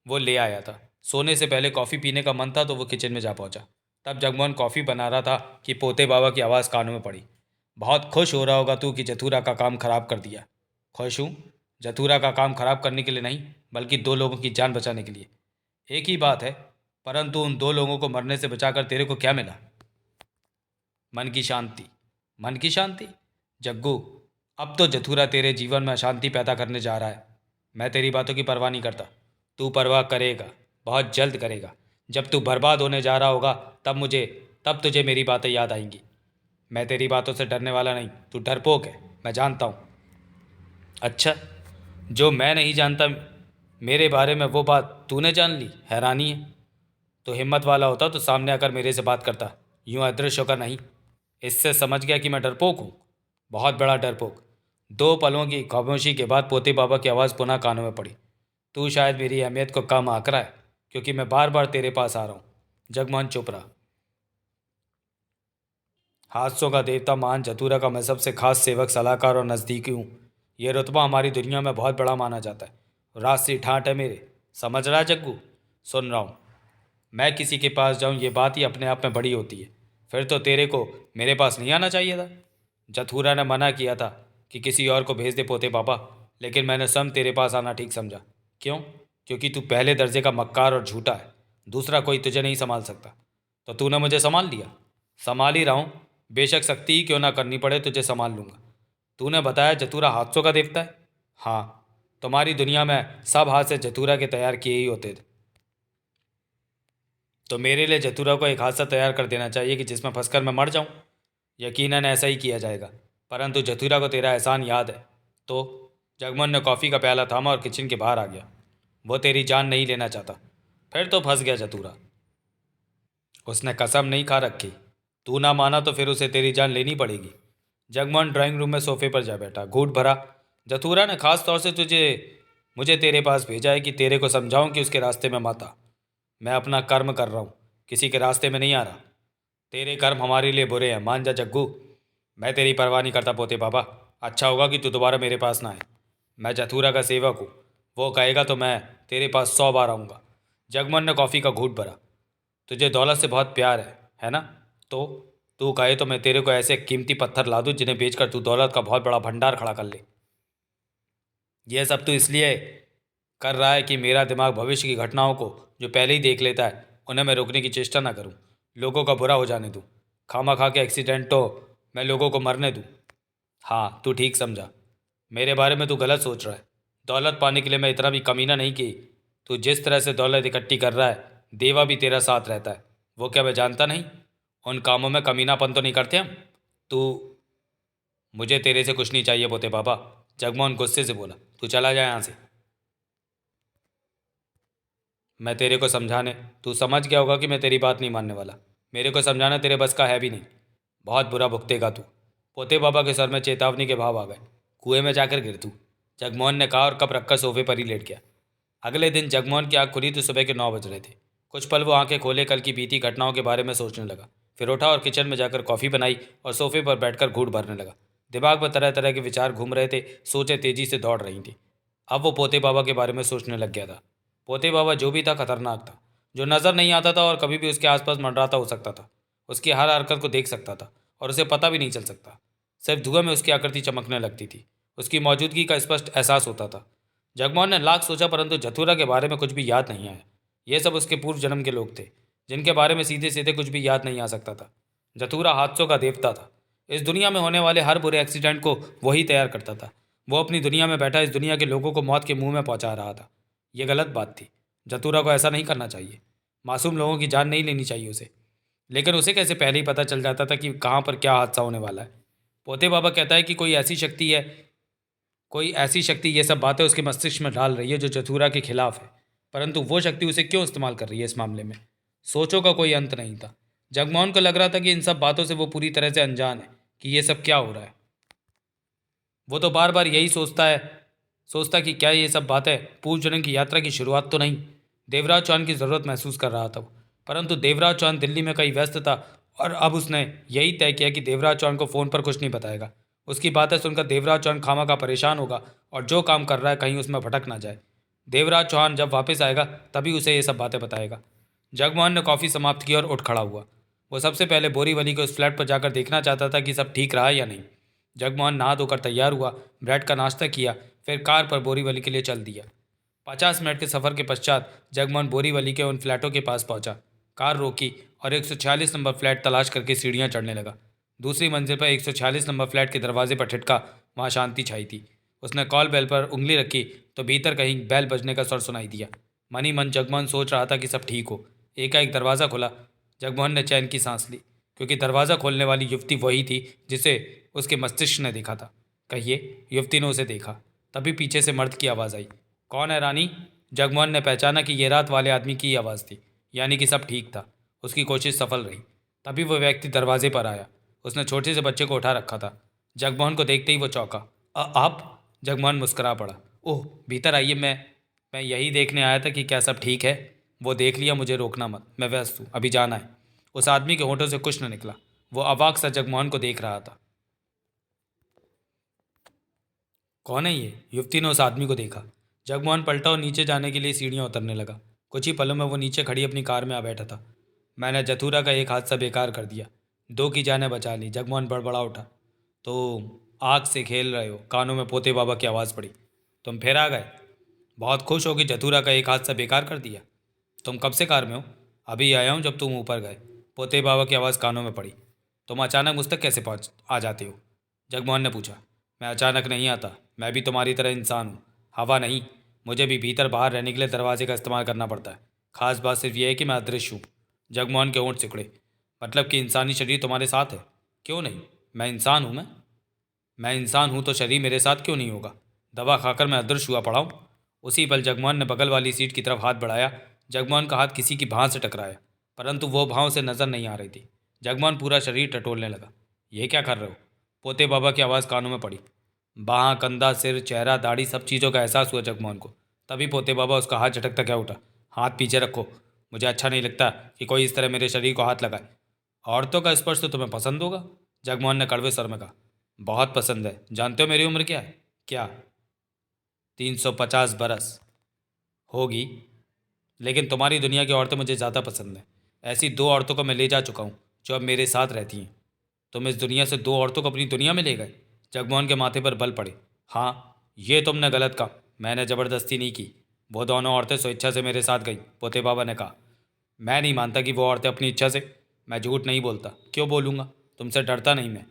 वो ले आया था। सोने से पहले कॉफ़ी पीने का मन था तो वो किचन में जा पहुंचा। तब जगमोहन कॉफ़ी बना रहा था कि पोते बाबा की आवाज़ कानों में पड़ी। बहुत खुश हो रहा होगा तू कि जथूरा का काम खराब कर दिया। खुश हूँ? जथूरा का काम खराब करने के लिए नहीं, बल्कि 2 लोगों की जान बचाने के लिए। एक ही बात है, परंतु उन 2 लोगों को मरने से बचाकर तेरे को क्या मिला? मन की शांति। मन की शांति? जग्गू, अब तो जथूरा तेरे जीवन में अशांति पैदा करने जा रहा है। मैं तेरी बातों की परवाह नहीं करता। तू परवाह करेगा, बहुत जल्द करेगा। जब तू बर्बाद होने जा रहा होगा तब तुझे मेरी बातें याद आएंगी। मैं तेरी बातों से डरने वाला नहीं, तू डरपोक है, मैं जानता हूँ। अच्छा, जो मैं नहीं जानता मेरे बारे में वो बात तूने जान ली? हैरानी है। तो हिम्मत वाला होता तो सामने आकर मेरे से बात करता, यूं अदृश्य होकर नहीं। इससे समझ गया कि मैं डरपोक हूँ, बहुत बड़ा डरपोक। 2 पलों की खामोशी के बाद पोते बाबा की आवाज़ पुनः कानों में पड़ी। तू शायद मेरी अहमियत को कम आंक रहा है, क्योंकि मैं बार बार तेरे पास आ रहा हूँ। जगमोहन चुप रहा। हादसों का देवता मान जतूरा का मैं सबसे खास सेवक, सलाहकार और नज़दीकी हूँ। यह रुतबा हमारी दुनिया में बहुत बड़ा माना जाता है। रास्ती ठाट है मेरे। समझ रहा है जग्गू? सुन रहा हूँ। मैं किसी के पास जाऊं ये बात ही अपने आप में बड़ी होती है। फिर तो तेरे को मेरे पास नहीं आना चाहिए था। जथूरा ने मना किया था कि किसी और को भेज दे पोते पापा, लेकिन मैंने स्वयं तेरे पास आना ठीक समझा। क्यों? क्योंकि तू पहले दर्जे का मक्कार और झूठा है। दूसरा कोई तुझे नहीं संभाल सकता। तो तूने मुझे संभाल लिया। संभाल ही रहा हूँ। बेशक शक्ति ही क्यों ना करनी पड़े, तुझे संभाल लूँगा। तूने बताया जतूरा हादसों का देवता है। हाँ, तुम्हारी दुनिया में सब हादसे जतूरा के तैयार किए ही होते थे। तो मेरे लिए जतूरा को एक हादसा तैयार कर देना चाहिए कि जिसमें फंसकर मैं मर जाऊं। यकीनन ऐसा ही किया जाएगा, परंतु जतूरा को तेरा एहसान याद है तो? जगमोहन ने कॉफ़ी का प्याला थामा और किचन के बाहर आ गया। वो तेरी जान नहीं लेना चाहता। फिर तो फंस गया जतूरा। उसने कसम नहीं खा रखी। तू ना माना तो फिर उसे तेरी जान लेनी पड़ेगी। जगमोहन ड्राइंग रूम में सोफे पर जा बैठा, घूट भरा। जतूरा ने खास तौर से मुझे तेरे पास भेजा है कि तेरे को समझाऊं कि उसके रास्ते में मत आ। मैं अपना कर्म कर रहा हूँ। किसी के रास्ते में नहीं आ रहा। तेरे कर्म हमारे लिए बुरे हैं, मान जा जग्गू। मैं तेरी परवाह नहीं करता पोते बाबा। अच्छा होगा कि तू दोबारा मेरे पास ना आए। मैं जथूरा का सेवक हूँ। वो कहेगा तो मैं तेरे पास 100 बार आऊँगा। जगमोहन ने कॉफ़ी का घूंट भरा। तुझे दौलत से बहुत प्यार है ना? तो तू कहे तो मैं तेरे को ऐसे कीमती पत्थर ला दूँ जिन्हें बेचकर तू दौलत का बहुत बड़ा भंडार खड़ा कर ले। यह सब तो इसलिए कर रहा है कि मेरा दिमाग भविष्य की घटनाओं को जो पहले ही देख लेता है उन्हें मैं रोकने की चेष्टा ना करूं, लोगों का बुरा हो जाने दूं, खामा खा के एक्सीडेंट तो मैं लोगों को मरने दूं। हाँ, तू ठीक समझा। मेरे बारे में तू गलत सोच रहा है। दौलत पाने के लिए मैं इतना भी कमीना नहीं कि तू जिस तरह से दौलत इकट्ठी कर रहा है, देवा भी तेरा साथ रहता है। वो क्या मैं जानता नहीं? उन कामों में कमीनापन तो नहीं करते हम। तू मुझे तेरे से कुछ नहीं चाहिए पोते बाबा। जगमोहन गुस्से से बोला। तू चला जाए यहाँ से। मैं तेरे को समझाने तू समझ गया होगा कि मैं तेरी बात नहीं मानने वाला। मेरे को समझाना तेरे बस का है भी नहीं। बहुत बुरा भुगतेगा तू। पोते बाबा के सर में चेतावनी के भाव आ गए। कुएं में जाकर गिर तू, जगमोहन ने कहा और कप रखकर सोफे पर ही लेट गया। अगले दिन जगमोहन की आंख खुली तो सुबह के 9 बज रहे थे। कुछ पल वो आंखें खोले कल की बीती घटनाओं के बारे में सोचने लगा। फिर उठा और किचन में जाकर कॉफ़ी बनाई और सोफे पर बैठकर घूंट भरने लगा। दिमाग में तरह तरह के विचार घूम रहे थे, सोचें तेजी से दौड़ रही थी। अब वो पोते बाबा के बारे में सोचने लग गया था। पोते बाबा जो भी था खतरनाक था, जो नज़र नहीं आता था और कभी भी उसके आसपास मंडराता हो सकता था। उसकी हर हरकत को देख सकता था और उसे पता भी नहीं चल सकता। सिर्फ धुएं में उसकी आकृति चमकने लगती थी। उसकी मौजूदगी का स्पष्ट एहसास होता था। जगमोहन ने लाख सोचा परंतु जथुरा के बारे में कुछ भी याद नहीं आया। ये सब उसके पूर्व जन्म के लोग थे जिनके बारे में सीधे सीधे कुछ भी याद नहीं आ सकता था। जथुरा हादसों का देवता था। इस दुनिया में होने वाले हर बुरे एक्सीडेंट को वही तैयार करता था। वो अपनी दुनिया में बैठा इस दुनिया के लोगों को मौत के मुंह में पहुंचा रहा था। यह गलत बात थी। जतूरा को ऐसा नहीं करना चाहिए। मासूम लोगों की जान नहीं लेनी चाहिए उसे। लेकिन उसे कैसे पहले ही पता चल जाता था कि कहाँ पर क्या हादसा होने वाला है? पोते बाबा कहता है कि कोई ऐसी शक्ति ये सब बातें उसके मस्तिष्क में डाल रही है जो जतूरा के खिलाफ है। परंतु वो शक्ति उसे क्यों इस्तेमाल कर रही है इस मामले में? सोचों का कोई अंत नहीं था। जगमोहन को लग रहा था कि इन सब बातों से वो पूरी तरह से अनजान है कि ये सब क्या हो रहा है। वो तो बार बार यही सोचता कि क्या ये सब बातें पूर्व जन्म की यात्रा की शुरुआत तो नहीं। देवराज चौहान की ज़रूरत महसूस कर रहा था वो। परंतु देवराज चौहान दिल्ली में कहीं व्यस्त था और अब उसने यही तय किया कि देवराज चौहान को फ़ोन पर कुछ नहीं बताएगा। उसकी बातें सुनकर देवराज चौहान खामा का परेशान होगा और जो काम कर रहा है कहीं उसमें भटक ना जाए। देवराज चौहान जब वापस आएगा तभी उसे ये सब बातें बताएगा। जगमोहन ने कॉफ़ी समाप्त की और उठ खड़ा हुआ। वो सबसे पहले बोरीवली के उस फ्लैट पर जाकर देखना चाहता था कि सब ठीक रहा या नहीं। जगमोहन नहा धोकर तैयार हुआ, ब्रेड का नाश्ता किया, फिर कार पर बोरीवली के लिए चल दिया। 50 मिनट के सफ़र के पश्चात जगमोहन बोरीवली के उन फ्लैटों के पास पहुंचा। कार रोकी और 146 नंबर फ्लैट तलाश करके सीढ़ियां चढ़ने लगा। दूसरी मंजिल पर 146 नंबर फ्लैट के दरवाजे पर ठिठका। वहाँ शांति छाई थी। उसने कॉल बेल पर उंगली रखी तो भीतर कहीं बेल बजने का स्वर सुनाई दिया। मनी मन जगमोहन सोच रहा था कि सब ठीक हो। एकाएक दरवाज़ा खुला। जगमोहन ने चैन की सांस ली क्योंकि दरवाज़ा खोलने वाली युवती वही थी जिसे उसके मस्तिष्क ने देखा था। कहिए, युवती ने उसे देखा। तभी पीछे से मर्द की आवाज़ आई। कौन है रानी? जगमोहन ने पहचाना कि ये रात वाले आदमी की आवाज़ थी, यानी कि सब ठीक था। उसकी कोशिश सफल रही। तभी वो व्यक्ति दरवाजे पर आया। उसने छोटे से बच्चे को उठा रखा था। जगमोहन को देखते ही वो चौंका। आप? जगमोहन मुस्करा पड़ा। ओह, भीतर आइए, मैं यही देखने आया था कि क्या सब ठीक है। वो देख लिया, मुझे रोकना मत, मैं व्यस्त हूँ, अभी जाना है। उस आदमी के होठों से कुछ न निकला। वो अवाक सा जगमोहन को देख रहा था। कौन है ये? युवती ने उस आदमी को देखा। जगमोहन पलटा और नीचे जाने के लिए सीढ़ियाँ उतरने लगा। कुछ ही पलों में वो नीचे खड़ी अपनी कार में आ बैठा था। मैंने जथुरा का एक हादसा बेकार कर दिया, 2 की जानें बचा ली। जगमोहन बड़बड़ा उठा। तो आग से खेल रहे हो? कानों में पोते बाबा की आवाज़ पड़ी। तुम फिर आ गए? बहुत खुश हो कि जथुरा का एक हादसा बेकार कर दिया। तुम कब से कार में हो? अभी आया हूँ जब तुम ऊपर गए। पोते बाबा की आवाज़ कानों में पड़ी। तुम अचानक मुझ तक कैसे पहुँच आ जाते हो? जगमोहन ने पूछा। मैं अचानक नहीं आता, मैं भी तुम्हारी तरह इंसान हूँ। हवा नहीं, मुझे भी भीतर बाहर रहने के लिए दरवाजे का इस्तेमाल करना पड़ता है। खास बात सिर्फ यह है कि मैं अदृश्य हूँ। जगमोहन के होंठ सिकुड़े। मतलब कि इंसानी शरीर तुम्हारे साथ है? क्यों नहीं, मैं इंसान हूँ। मैं इंसान हूँ तो शरीर मेरे साथ क्यों नहीं होगा? दवा खाकर मैं अदृश्य हुआ पड़ा हूँ। उसी पल जगमोहन ने बगल वाली सीट की तरफ हाथ बढ़ाया। जगमोहन का हाथ किसी की भां से टकराया, परंतु वो भाव से नज़र नहीं आ रही थी। जगमोहन पूरा शरीर टटोलने लगा। ये क्या कर रहे हो? पोते बाबा की आवाज़ कानों में पड़ी। बाहाँ, कंधा, सिर, चेहरा, दाढ़ी, सब चीज़ों का एहसास हुआ जगमोहन को। तभी पोते बाबा उसका हाथ झटकता क्या उठा। हाथ पीछे रखो। मुझे अच्छा नहीं लगता कि कोई इस तरह मेरे शरीर को हाथ लगाए। औरतों का स्पर्श तो तुम्हें पसंद होगा, जगमोहन ने कड़वे स्वर में कहा। बहुत पसंद है। जानते हो मेरी उम्र क्या है? क्या? 350 बरस होगी, लेकिन तुम्हारी दुनिया की औरतें मुझे ज़्यादा पसंद हैं। ऐसी 2 औरतों को मैं ले जा चुका हूँ जो अब मेरे साथ रहती हैं। तुम इस दुनिया से 2 औरतों को अपनी दुनिया में ले गए? जगमोहन के माथे पर बल पड़े। हाँ, ये तुमने गलत कहा। मैंने ज़बरदस्ती नहीं की। वो दोनों औरतें स्वेच्छा से मेरे साथ गईं, पोते बाबा ने कहा। मैं नहीं मानता कि वो औरतें अपनी इच्छा से। मैं झूठ नहीं बोलता। क्यों बोलूँगा? तुमसे डरता नहीं मैं।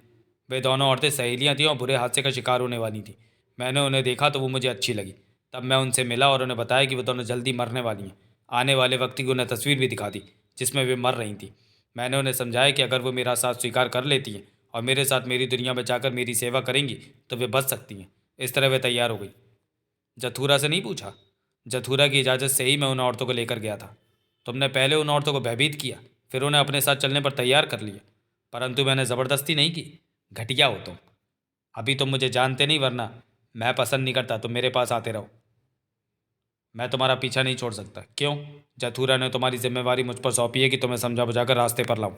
वे दोनों औरतें सहेलियाँ थीं और बुरे हादसे का शिकार होने वाली थीं। मैंने उन्हें देखा तो वो मुझे अच्छी लगी। तब मैं उनसे मिला और उन्हें बताया कि वो दोनों जल्दी मरने वाली हैं। आने वाले वक्त की उन्हें तस्वीर भी दिखा दी जिसमें वे मर रही थीं। मैंने उन्हें समझाया कि अगर वो मेरा साथ स्वीकार कर लेती हैं और मेरे साथ मेरी दुनिया में जाकर मेरी सेवा करेंगी तो वे बच सकती हैं। इस तरह वे तैयार हो गई। जथुरा से नहीं पूछा? जथुरा की इजाज़त से ही मैं उन औरतों को लेकर गया था। तुमने पहले उन औरतों को भयभीत किया, फिर उन्हें अपने साथ चलने पर तैयार कर लिया, परंतु मैंने ज़बरदस्ती नहीं की। घटिया हो तुम। अभी तुम मुझे जानते नहीं, वरना मैं पसंद नहीं करता तुम मेरे पास आते रहो। मैं तुम्हारा पीछा नहीं छोड़ सकता। क्यों? जथुरा ने तुम्हारी जिम्मेवारी मुझ पर सौंपी है कि तुम्हें समझा बुझाकर रास्ते पर लाऊं।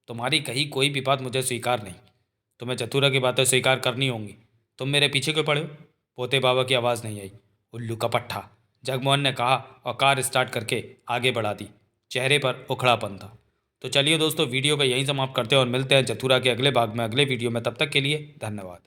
तुम्हारी कही कोई भी बात मुझे स्वीकार नहीं। तुम्हें जथुरा की बातें स्वीकार करनी होंगी। तुम मेरे पीछे क्यों पड़े हो? पोते बाबा की आवाज़ नहीं आई। उल्लू का पट्टा, जगमोहन ने कहा और कार स्टार्ट करके आगे बढ़ा दी। चेहरे पर उखड़ापन था। तो चलिए दोस्तों, वीडियो को यहीं समाप्त करते हैं और मिलते हैं जथुरा के अगले भाग में अगले वीडियो में। तब तक के लिए धन्यवाद।